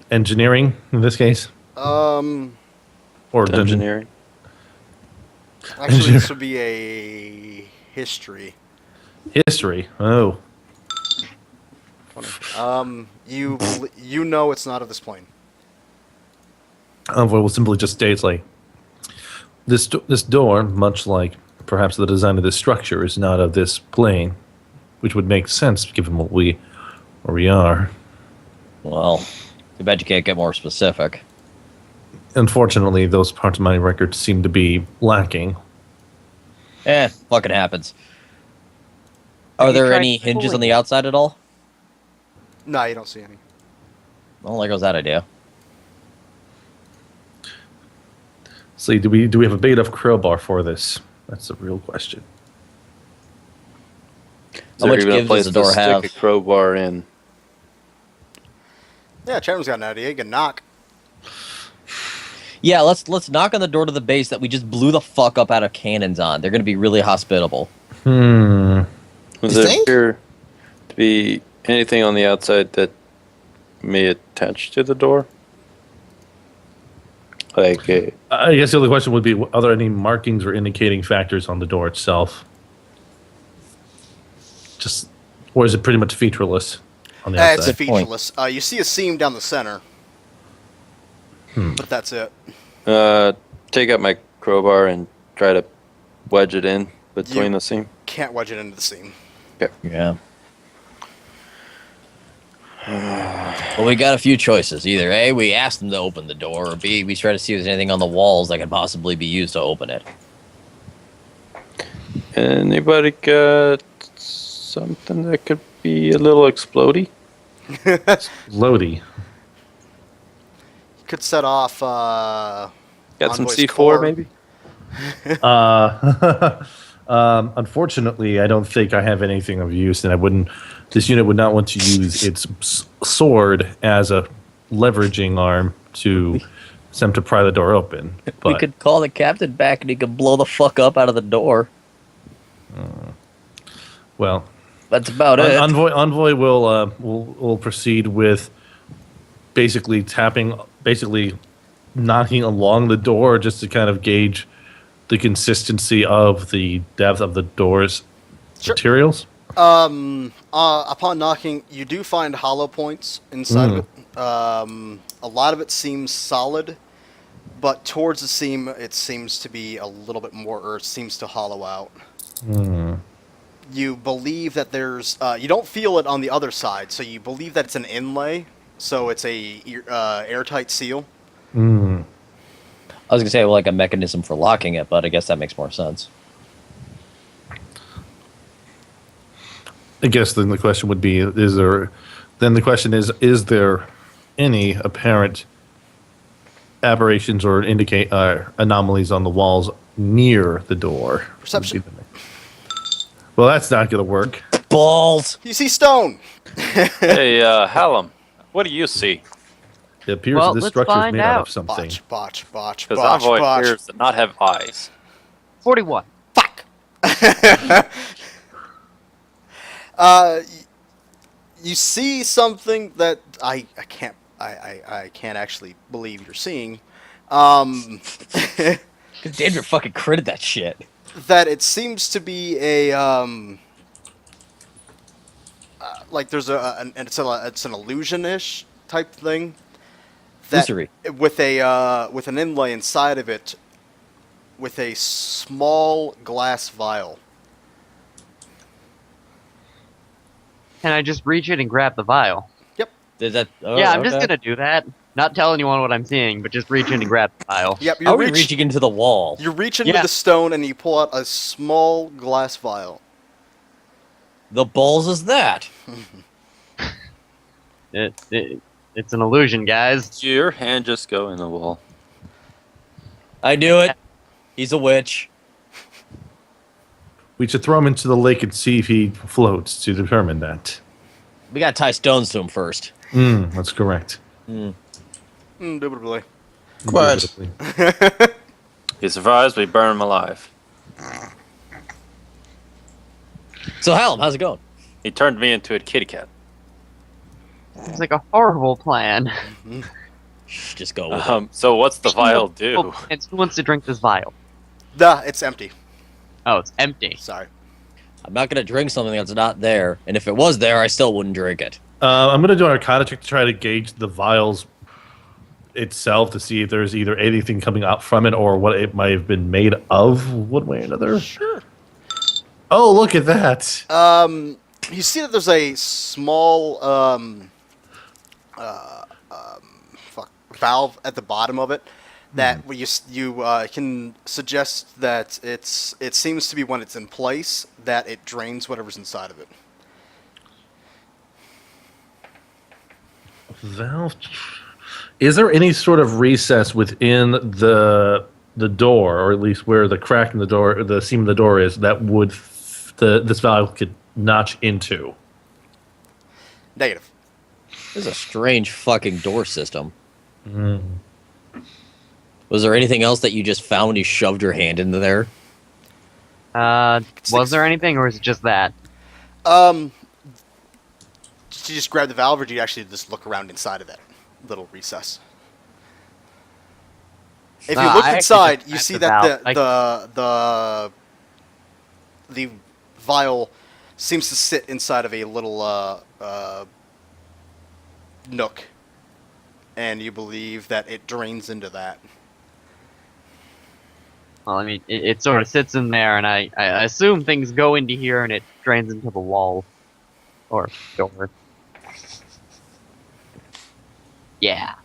Engineering in this case, or Engineering. Actually, this would be a history. history. Oh, You know it's not of this plane. Envoy will simply just states like this door, much like perhaps the design of this structure, is not of this plane, which would make sense given where we are. Well, too bad you can't get more specific. Unfortunately, those parts of my record seem to be lacking. Fucking happens. Are Have you there tried any hinges pulling on the it? outside at all? No, you don't see any. Well, there goes that idea. So, do we have a big enough crowbar for this? That's the real question. Is How there much even a give does place the to door have? stick a crowbar in? Yeah, Chatham's got an idea. You can knock. Yeah, let's knock on the door to the base that we just blew the fuck up out of cannons on. They're gonna be really hospitable. Hmm. Was You there think? appear to be anything on the outside that may attach to the door? Like, I guess the other question would be: are there any markings or indicating factors on the door itself? Just, or is it pretty much featureless on the It's outside? Good point. featureless. You see a seam down the center, but that's it. take out my crowbar and try to wedge it in between You- the seam. Can't wedge it into the seam. Yeah. Well, we got a few choices. Either A, we ask them to open the door, or B, we try to see if there's anything on the walls that could possibly be used to open it. Anybody got something that could be a little explodey? Lodi. Could set off. Got some Envoy's C4 core. maybe? Unfortunately, I don't think I have anything of use, and I wouldn't. This unit would not want to use its sword as a leveraging arm to attempt to pry the door open. But We could call the captain back and he could blow the fuck up out of the door. well, That's about it. Envoy will proceed with basically knocking along the door just to kind of gauge the consistency of the depth of the door's Sure. materials. Upon knocking, you do find hollow points inside of it. A lot of it seems solid, but towards the seam, it seems to be a little bit more, or it seems to hollow out. You believe that there's, you don't feel it on the other side, so you believe that it's an inlay, so it's a airtight seal. Mm. I was gonna say like a mechanism for locking it, but I guess that makes more sense. I guess then the question would be: is there any apparent aberrations or indicate anomalies on the walls near the door? Perception. Well, that's not going to work. Balls! You see stone! Hey, Hallam, what do you see? It appears Well, that this let's structure is find made out out. of something. Botch. Because Envoy appears to not have eyes. 41. Fuck! You see something that I can't actually believe you're seeing. Cause Danger fucking critted that shit. That it seems to be a like there's it's an illusion-ish type thing. That Illusory. with an inlay inside of it, with a small glass vial. Can I just reach it and grab the vial? Is that? Oh, yeah, I'm just okay. gonna do that. Not tell anyone what I'm seeing, but just reach in and grab the vial. Yep, How are we reaching into the wall? You reach into Yeah. the stone and you pull out a small glass vial. The balls is that? It's an illusion, guys. Did your hand just go in the wall? I knew it. He's a witch. We should throw him into the lake and see if he floats to determine that. We gotta tie stones to him first. That's correct. Indubitably. Quiet. He survives, we burn him alive. So Hallam, how's it going? He turned me into a kitty cat. It's like a horrible plan. Just go with it. So what's the vial do? Oh, and who wants to drink this vial? Duh, it's empty. Oh, it's empty. Sorry. I'm not gonna drink something that's not there, and if it was there, I still wouldn't drink it. I'm going to do an Arcana check to try to gauge the vials itself to see if there's either anything coming out from it or what it might have been made of, one way or another. Sure. Oh, look at that! You see that there's a small valve at the bottom of it that where you can suggest that it seems to be when it's in place that it drains whatever's inside of it. Valve. Is there any sort of recess within the door, or at least where the crack in the door, the seam of the door is, that would this valve could notch into? Negative. This is a strange fucking door system. Was there anything else that you just found when you shoved your hand into there? Was there anything, or is it just that? Did you just grab the valve, or did you actually just look around inside of that little recess? If you I look actually inside, just you grabbed see the that valve. the vial seems to sit inside of a little nook, and you believe that it drains into that. Well, I mean, it sort of sits in there, and I assume things go into here, and it drains into the wall. Or door. Yeah.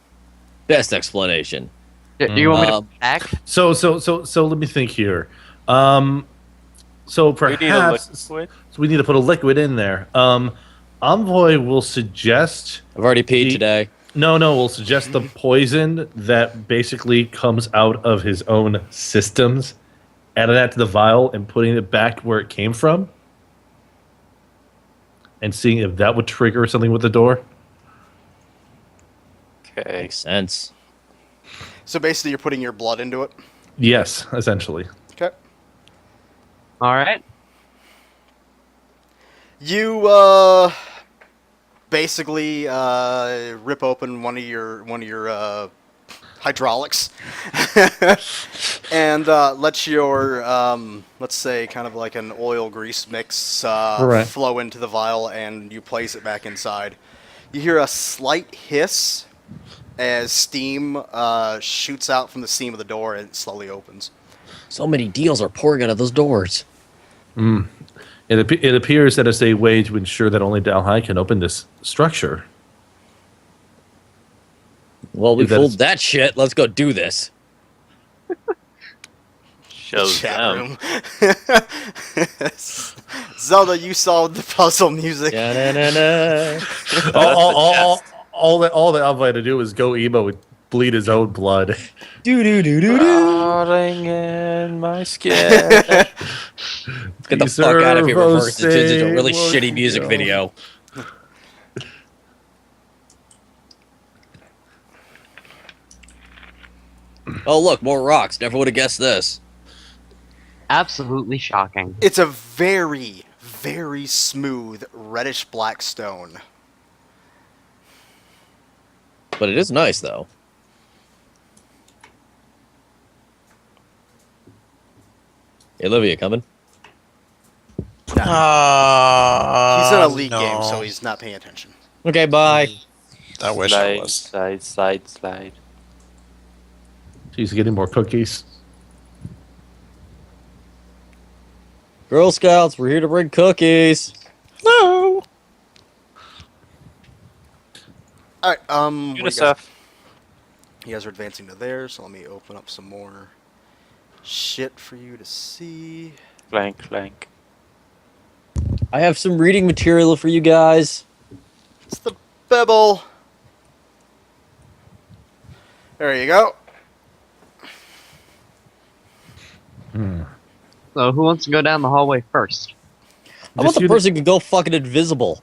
Best explanation. Do you want me to Um, back? So let me think here. So We perhaps need a liquid. so we need to put a liquid in there. Envoy will suggest I've already peed The- today. we'll suggest the poison that basically comes out of his own systems, adding that to the vial and putting it back where it came from, and seeing if that would trigger something with the door. Okay. Makes sense. So basically, you're putting your blood into it. Yes, essentially. Okay. All right. You basically rip open one of your hydraulics and let your let's say kind of like an oil grease mix Right. flow into the vial, and you place it back inside. You hear a slight hiss as steam shoots out from the seam of the door, and it slowly opens. So many deals are pouring out of those doors. It appears that it's a way to ensure that only Dalhai can open this structure. Well, we That fooled is- that shit. Let's go do this. Shows Chat them. room. Zelda, you solved the puzzle music. Da-na-na-na. all that Envoy had to do was go emo and bleed his own blood. Rotting in my skin. Let's get the fuck out of here before it's Servo into a really say shitty music what video. Oh, look, more rocks. Never would have guessed this. Absolutely shocking. It's a very, very smooth reddish black stone. But it is nice, though. Hey, Olivia, coming? He's in a league game, so he's not paying attention. Okay, bye. I wish I Slide, was. slide, slide, slide. She's getting more cookies. Girl Scouts, we're here to bring cookies. No. All right. What do you guys, UNICEF. you guys are advancing to there, so let me open up some more shit for you to see. Clank, clank. I have some reading material for you guys. It's the Bibble. There you go. So who wants to go down the hallway first? How about the person can go fucking invisible?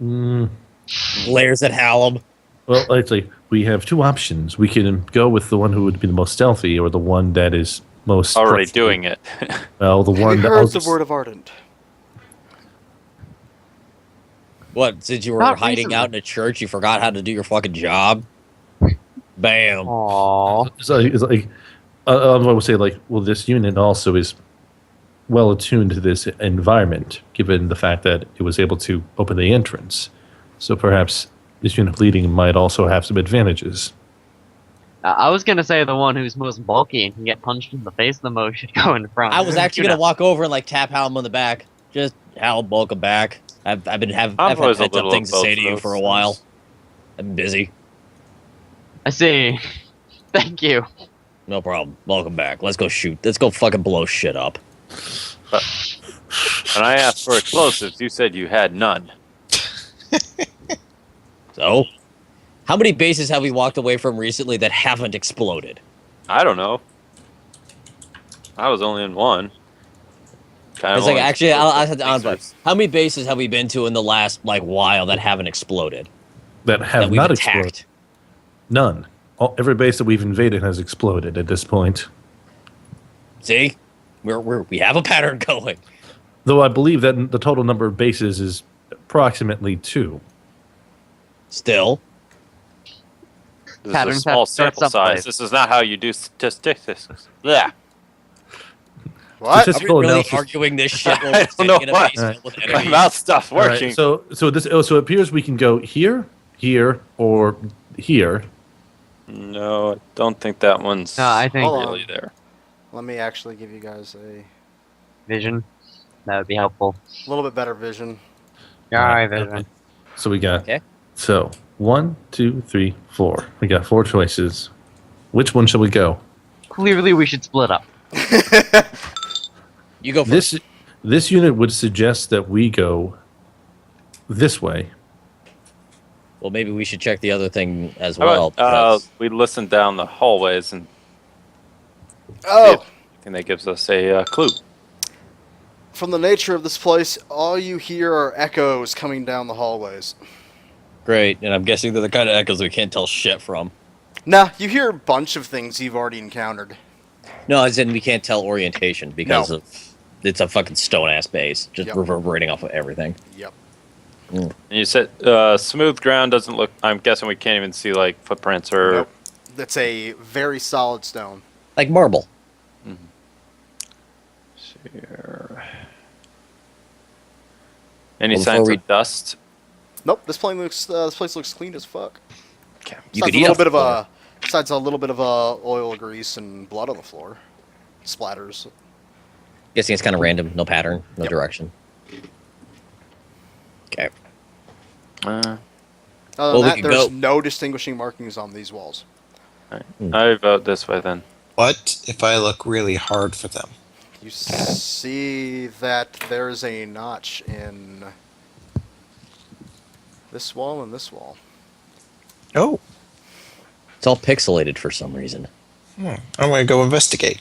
Glares at Hallam. Well, actually, we have two options. We can go with the one who would be the most stealthy, or the one that is most Already doing it. Well, the Have one you that heard was the word of Ardent? What? Since you were Not hiding recently. out in a church, you forgot how to do your fucking job? Bam. Aww. So it's like, I would say, like, well, this unit also is well attuned to this environment, given the fact that it was able to open the entrance. So perhaps this unit leading might also have some advantages. I was gonna say the one who's most bulky and can get punched in the face the most should go in front. I was actually You gonna know. walk over and like tap Hal on the back. Just Hal, welcome back. I've had always a heads up little things to of say both to you of for a those while. things. I've been busy. I see. Thank you. No problem. Welcome back. Let's go shoot. Let's go fucking blow shit up. When I asked for explosives, you said you had none. So, how many bases have we walked away from recently that haven't exploded? I don't know. I was only in one. Kind It's like only actually, I had to explosive honestly, lasers. how many bases have we been to in the last like while that haven't exploded? That have That we've not attacked? exploded. None. Every base that we've invaded has exploded at this point. See, we have a pattern going. Though I believe that the total number of bases is approximately 2. Still, This is a Patterns small have to start sample someplace. size. This is not how you do statistics. Yeah. What? Statistic- are we Full really analysis. arguing this shit when I we're don't sitting know in a what. basement with My enemies? mouth stopped All right, working. so it appears we can go here, here, or here. No, I don't think that one's No, I think Hold on. really there. Let me actually give you guys a vision. That would be helpful. little bit better vision. Alright, vision. So we got Okay. so 1, 2, 3, 4. We got 4 choices. Which one shall we go? Clearly, we should split up. You go first. This unit would suggest that we go this way. Well, maybe we should check the other thing as How well. about because- we listen down the hallways and Oh, think that gives us a clue. from the nature of this place, all you hear are echoes coming down the hallways. Great, and I'm guessing they're the kind of echoes we can't tell shit from. Nah, you hear a bunch of things you've already encountered. No, as in we can't tell orientation because No. of it's a fucking stone ass base, just Yep. reverberating off of everything. Yep. And you said smooth ground doesn't look. I'm guessing we can't even see like footprints or. Nope. That's a very solid stone. Like marble. Here. Any Well, signs before of dust? Nope, this place looks clean as fuck. Okay. You Besides could a eat little off bit the of floor. besides a little bit of oil, grease, and blood on the floor, splatters. Guessing it's kind of random, no pattern, no Yep. direction. Okay. Other Well, than we that, could there's go- no distinguishing markings on these walls. I vote this way then. What if I look really hard for them? You see that there's a notch in this wall and this wall. Oh, It's all pixelated for some reason. I'm going to go investigate.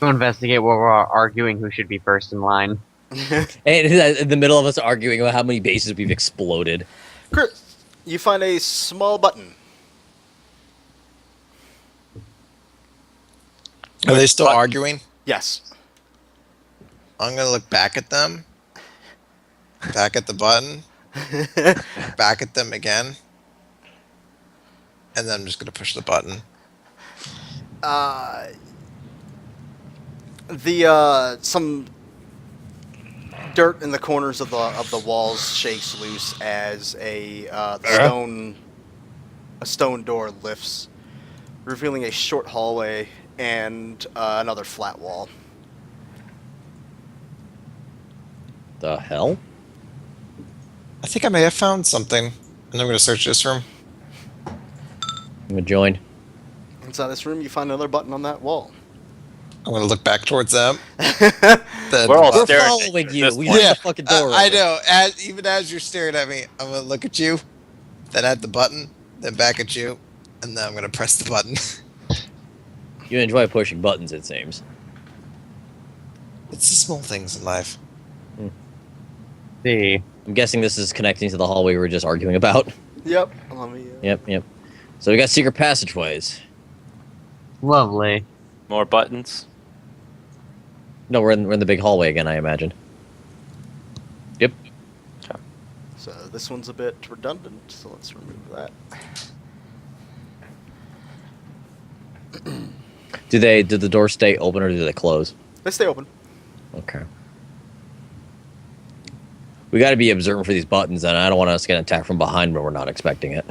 To investigate what we're arguing who should be first in line. And in the middle of us arguing about how many bases we've exploded. Chris, you find a small button. Are they still arguing? Yes. I'm going to look back at them. Back at the button. Back at them again. And then I'm just going to push the button. Some dirt in the corners of the walls shakes loose as a stone door lifts, revealing a short hallway and another flat wall. The hell? I think I may have found something. And I'm going to search this room. I'm gonna join. Inside this room, you find another button on that wall. I'm going to look back towards them. We're all We're staring at following at you. this We point. left the fucking door I open. know. Even as you're staring at me, I'm going to look at you, then at the button, then back at you, and then I'm going to press the button. You enjoy pushing buttons, it seems. It's the small things in life. See. I'm guessing this is connecting to the hallway we were just arguing about. Yep. Let me. Yep. So we got secret passageways. Lovely. More buttons. No, we're in the big hallway again, I imagine. Yep. So this one's a bit redundant, so let's remove that. Do the doors stay open or do they close? They stay open. Okay. We got to be observant for these buttons, and I don't want us to get attacked from behind when we're not expecting it.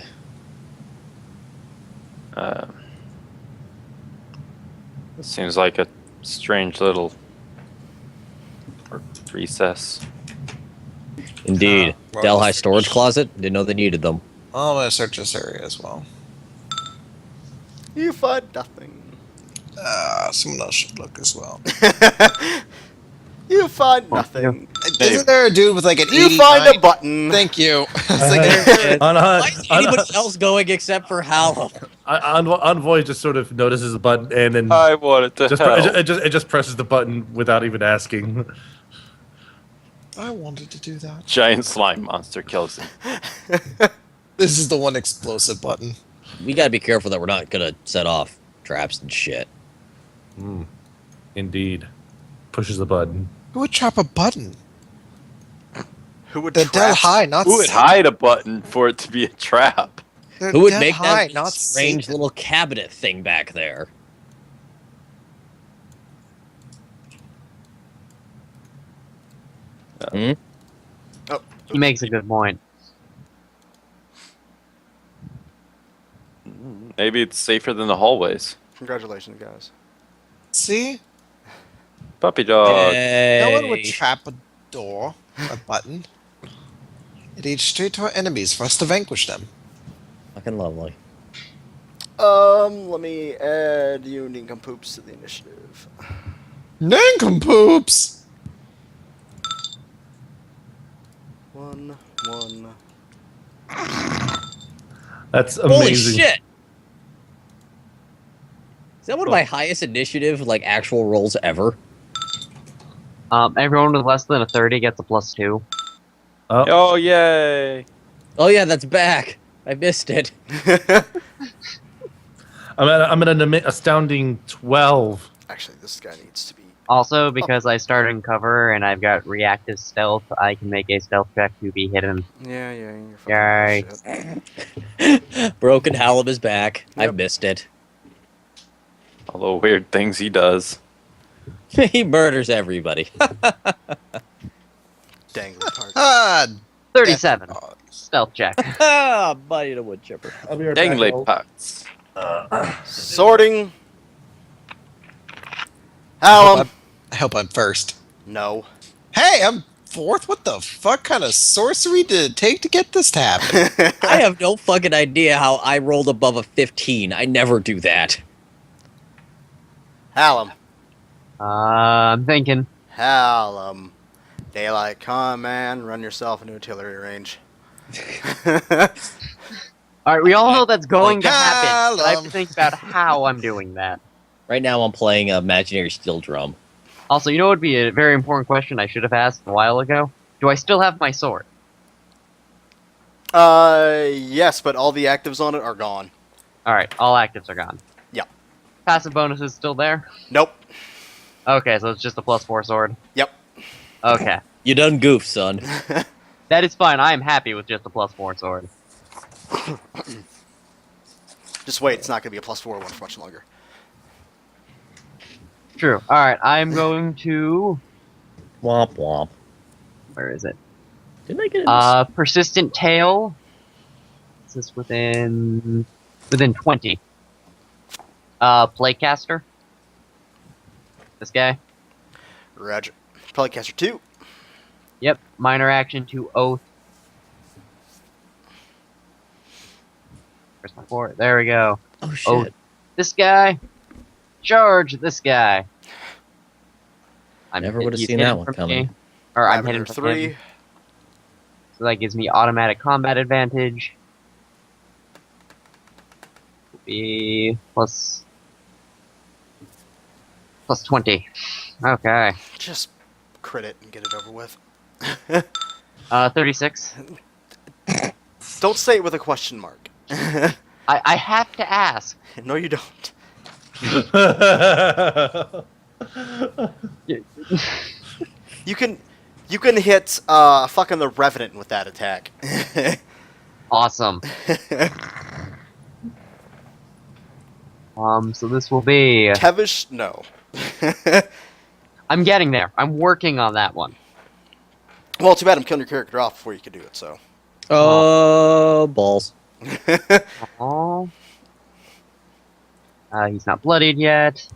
It seems like a strange little recess. Indeed. well, Delhi let's- storage closet? Didn't know they needed them. I'm gonna search this area as well. You find nothing. Someone else should look as well. You find nothing. Isn't there a dude with like an You 89? find a button. Thank you. It's like, Why is anybody else going except for Hallam? Envoy just sort of notices the button and then I wanted to just, help. it just presses the button without even asking. I wanted to do that. Giant slime monster kills him. This is the one explosive button. We got to be careful that we're not going to set off traps and shit. Indeed. Pushes the button. Who would trap a button? Who would The trap? Del High, not Who would Satan. hide a button for it to be a trap? They're Who would Del make High, that not strange Satan. little cabinet thing back there? Hmm? Oh, He makes a good point. Maybe it's safer than the hallways. congratulations, guys. See? Puppy dog. No one would Yay. trap a door, a button. It leads straight to our enemies for us to vanquish them. Fucking lovely. Let me add you nincompoops to the initiative. Nincompoops! 1. That's Holy amazing. shit! Is that one of my highest initiative, like, actual rolls ever? Everyone with less than a 30 gets a +2. Oh, yay. Oh yeah, that's back. I missed it. I'm at an astounding 12. Actually, this guy needs to be. Also, because I started in cover and I've got reactive stealth, I can make a stealth check to be hidden. Yeah, you're fucking Yay. shit. Broken Hallam is back. I Yep. missed it. All the weird things he does. He murders everybody. Dangly part. Ah, 37. dogs. Stealth check. Ah, Buddy the wood chipper. Dangley pots. Sorting. Hallam. I hope I'm first. No. Hey, I'm fourth? What the fuck kind of sorcery did it take to get this to happen? I have no fucking idea how I rolled above a 15. I never do that. Hallam. I'm thinking. Hallam. Daylight come, man. Run yourself into artillery range. Alright, we all know that's going to happen. But I have Hallam. to think about how I'm doing that. Right now I'm playing an imaginary steel drum. Also, you know what would be a very important question I should have asked a while ago? Do I still have my sword? Yes, but all the actives on it are gone. Alright, all actives are gone. Yeah. Passive bonus is still there? Nope. Okay, so it's just a +4 sword. Yep. Okay. You done goofed, son. That is fine. I am happy with just a +4 sword. Just wait, it's not going to be a +4 one for much longer. True. Alright, I'm going to... Womp womp. Where is it? Didn't I get it? Persistent Tail. Is this within 20? Playcaster. This guy. Roger. Polycaster 2. Yep. Minor action to Oath. Where's my 4? There we go. Oh shit. Oh. This guy. Charge this guy. Never would've he's seen hidden that one from coming. me. Or I'm Lavender hidden from 3. him. So that gives me automatic combat advantage. Be plus 20. Okay. Just crit it and get it over with. 36. Don't say it with a question mark. I have to ask. No, you don't. You can hit fucking the Revenant with that attack. Awesome. So this will be. Tevish, no. I'm getting there. I'm working on that one. Well, too bad I'm killing your character off before you could do it. So. Oh, balls. Oh. He's not bloodied yet,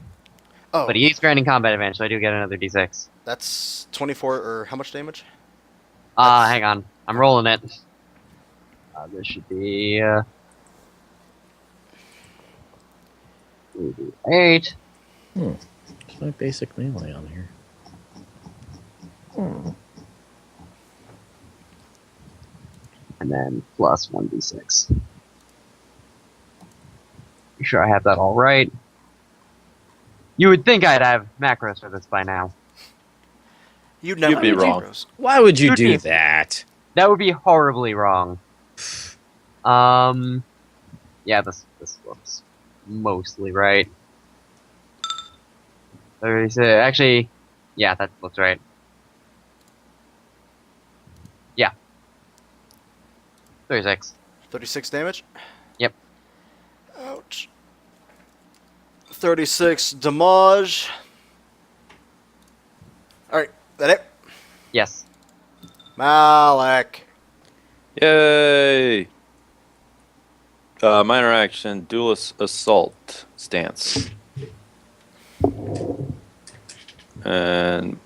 Oh, but he is granting combat advantage, so I do get another d6. that's 24 or how much damage? Hang on. I'm rolling it. This should be 8. There's my basic melee on here. And then plus 1d6. Make sure I have that all right. You would think I'd have macros for this by now. You'd never be do wrong. zeros. Why would you Shoot do me. that? That would be horribly wrong. Yeah, this looks mostly right. 36. Actually, yeah, that looks right. Yeah. 36. 36 damage? Yep. Ouch. 36 damage. Alright, that it? Yes. Malik. Yay! Minor action, duelist assault stance. And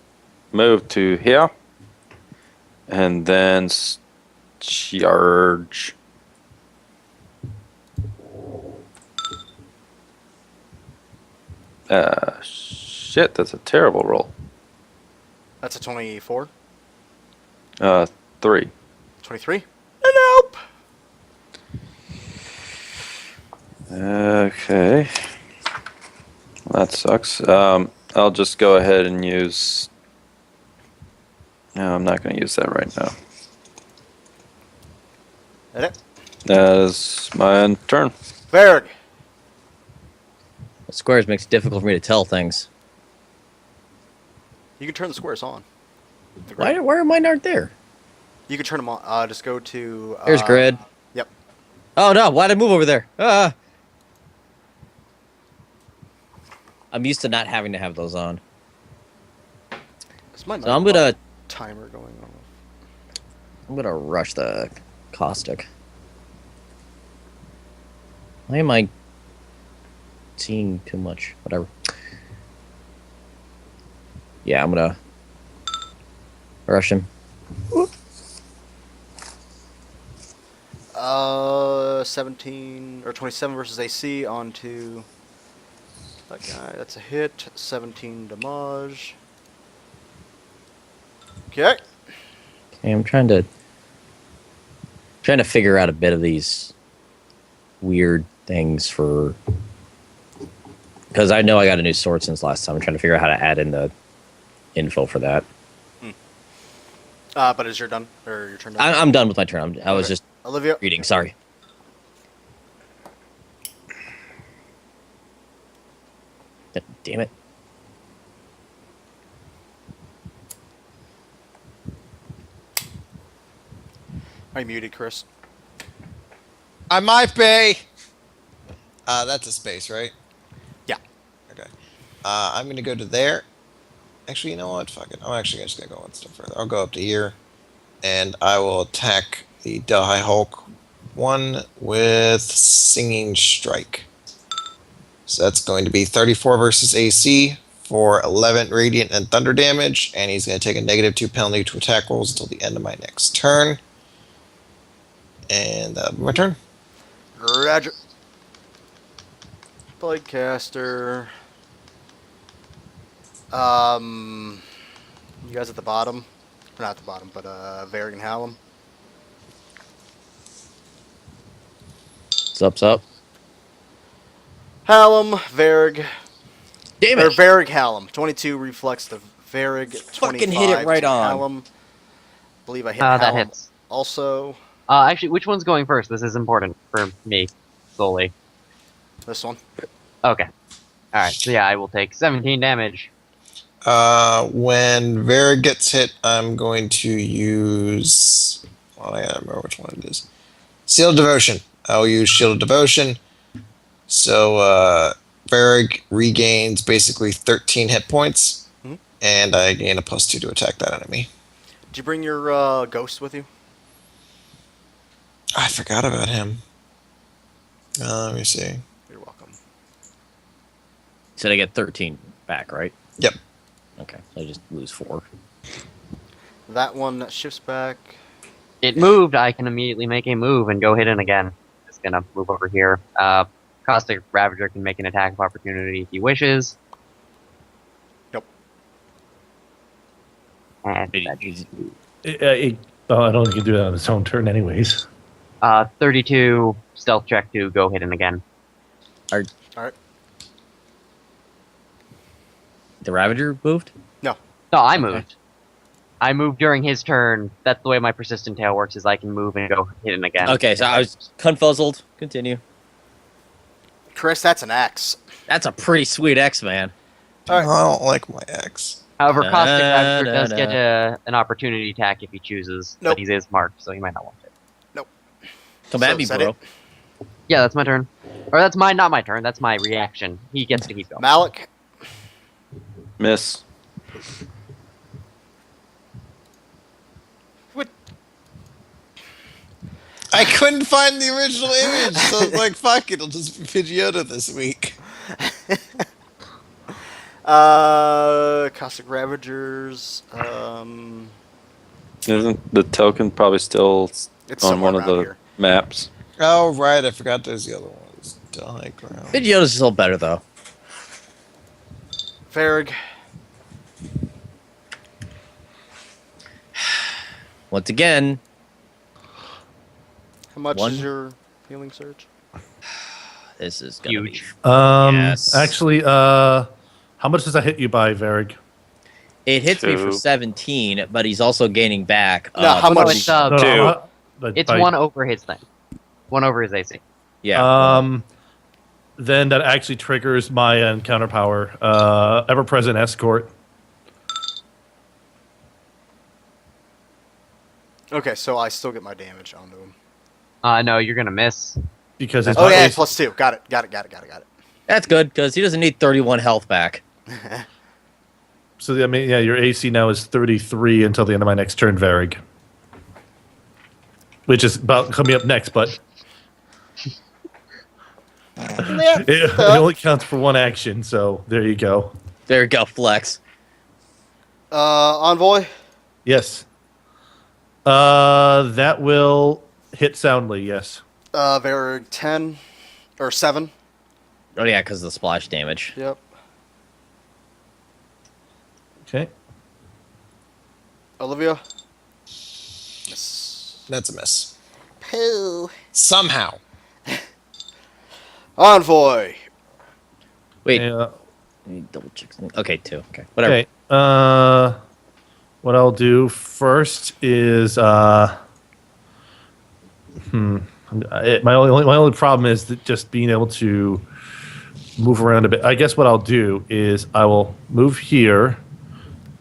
move to here. And then charge. Shit, that's a terrible roll. That's a 24. 3. 23? Nope. Okay. That sucks. I'll just go ahead and use... No, I'm not going to use that right now. That it? That is my turn. Varg. The squares makes it difficult for me to tell things. You can turn the squares on. Why are mine aren't there? You can turn them on. Just go to... There's grid. Yep. Oh no, why'd I move over there? I'm used to not having to have those on. This might So I'm gonna timer going on. rush the caustic. Why am I seeing too much? Whatever. Yeah, I'm gonna rush him. 17 or 27 versus AC onto that guy. That's a hit. 17 damage. Okay. Okay, I'm trying to figure out a bit of these weird things for, because I know I got a new sword since last time. I'm trying to figure out how to add in the info for that. But is your done or your turn done? I'm done with my turn. I was Okay. just Olivia. reading. Sorry. Damn it. Are you muted, Chris? I might be. That's a space, right? Yeah. Okay. I'm gonna go to there. Actually, you know what? Fuck it. I'm actually just gonna go one step further. I'll go up to here, and I will attack the Delhi Hulk one with Singing Strike. So that's going to be 34 versus AC for 11 radiant and thunder damage, and he's going to take a -2 penalty to attack rolls until the end of my next turn. And that'll be my turn. Roger. Bloodcaster. You guys at the bottom? Or not at the bottom, but Varric and Hallam. Sup. Hallam, Varric, Damn or it. Varric Hallam. 22 reflex to Varric. 25 Fucking hit it right to on. Hallam. Believe I hit That Hallam hits. also. Actually, which one's going first? This is important for me solely. This one. Okay. Alright, so yeah, I will take 17 damage. When Vera gets hit, I'm going to use. Well, I gotta remember which one it is. Shield of Devotion. I'll use Shield of Devotion. So Varric regains basically 13 hit points, Mhm. and I gain a +2 to attack that enemy. Did you bring your ghost with you? I forgot about him. Let me see. You're welcome. So they get 13 back, right? Yep. Okay, so I just lose 4. That one shifts back. It moved. I can immediately make a move and go hit it again. Just gonna move over here. Caustic Ravager can make an attack of opportunity if he wishes. Nope. And It- that it's- I don't think he can do that on his own turn, anyways. 32 stealth check to go hit him again. All right. The Ravager moved? No, I moved. I moved during his turn. That's the way my persistent tail works. Is I can move and go hit him again. Okay, so I was confuzzled. Continue. Chris, that's an axe. That's a pretty sweet X, man. All right. I don't like my X. However, Caustic Da, Ravager da, does da. get an opportunity attack if he chooses, Nope. but he is marked, so he might not want it. Come So, at me, is that bro. it? Yeah, that's my turn. Or that's not my turn. That's my reaction. He gets to keep going. Malik. Miss. What? I couldn't find the original image, so I was like, fuck it, it'll just be Pidgeotto this week. Caustic Ravagers. Isn't the token probably still It's on somewhere one of around the here. maps? Oh, right, I forgot there's the other ones. Diagram. Pidgeotto's still better, though. Varrig. Once again, How much One. is your healing surge? this is gonna Huge. Yes. Actually, how much does that hit you by, Varrig? be. It hits me for 2. 17, but he's also gaining back. No, how No, much? it's, No, no, 2. it's by- 1 over his thing. 1 over his AC. Yeah. Then that actually triggers my encounter power. Ever-present escort. Okay, so I still get my damage onto him. No, you're gonna miss. Because it's Oh not yeah, AC +2. Got it. That's good, because he doesn't need 31 health back. So I mean, yeah, your AC now is 33 until the end of my next turn, Varrig. Which is about coming up next, but it only counts for one action, so there you go. There you go, Flex. Envoy. Yes. That will hit soundly, yes. Varrig 10 or 7. Oh, yeah, because of the splash damage. Yep. Okay. Olivia. Miss. That's a miss. Pooh. Somehow. Envoy. Wait, Yeah. let me double check something. Okay, 2. Okay, whatever. Okay. What I'll do first is my only problem is that just being able to move around a bit. I guess what I'll do is I will move here,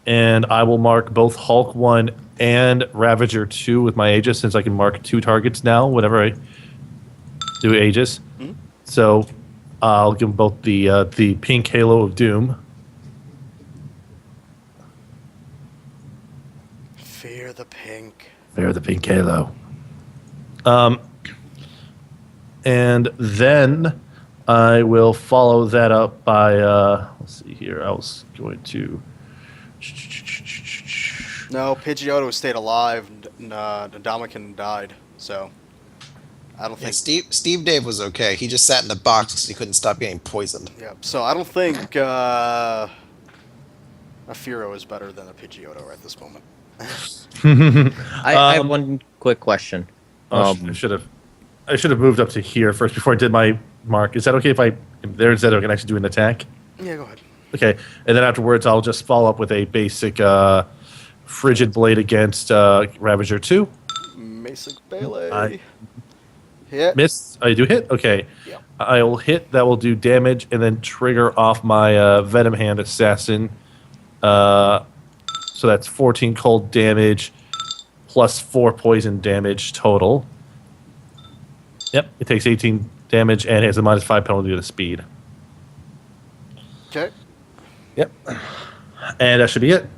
and I will mark both Hulk 1 and Ravager 2 with my Aegis, since I can mark 2 targets now whenever I do Aegis. Mhm. So I'll give them both the pink Halo of Doom. Fear the pink. They're the pink halo. And then I will follow that up by let's see here. I was going to No, Pidgeotto stayed alive. Ndamukong died. So I don't Yeah, think. Steve Dave was okay. He just sat in the box because he couldn't stop getting poisoned. Yeah. So I don't think a Firo is better than a Pidgeotto at this moment. I have one quick question. I should have moved up to here first before I did my mark. Is that okay if I there instead I can actually do an attack? Yeah, go ahead. Okay, and then afterwards I'll just follow up with a basic frigid blade against Ravager 2. Mason Bailey. I- Hit. Miss. I do hit. Okay. Yep. I will hit. That will do damage, and then trigger off my Venom Hand Assassin So that's 14 cold damage plus 4 poison damage total. Yep, it takes 18 damage and has a -5 penalty to speed. Okay. Yep. And that should be it.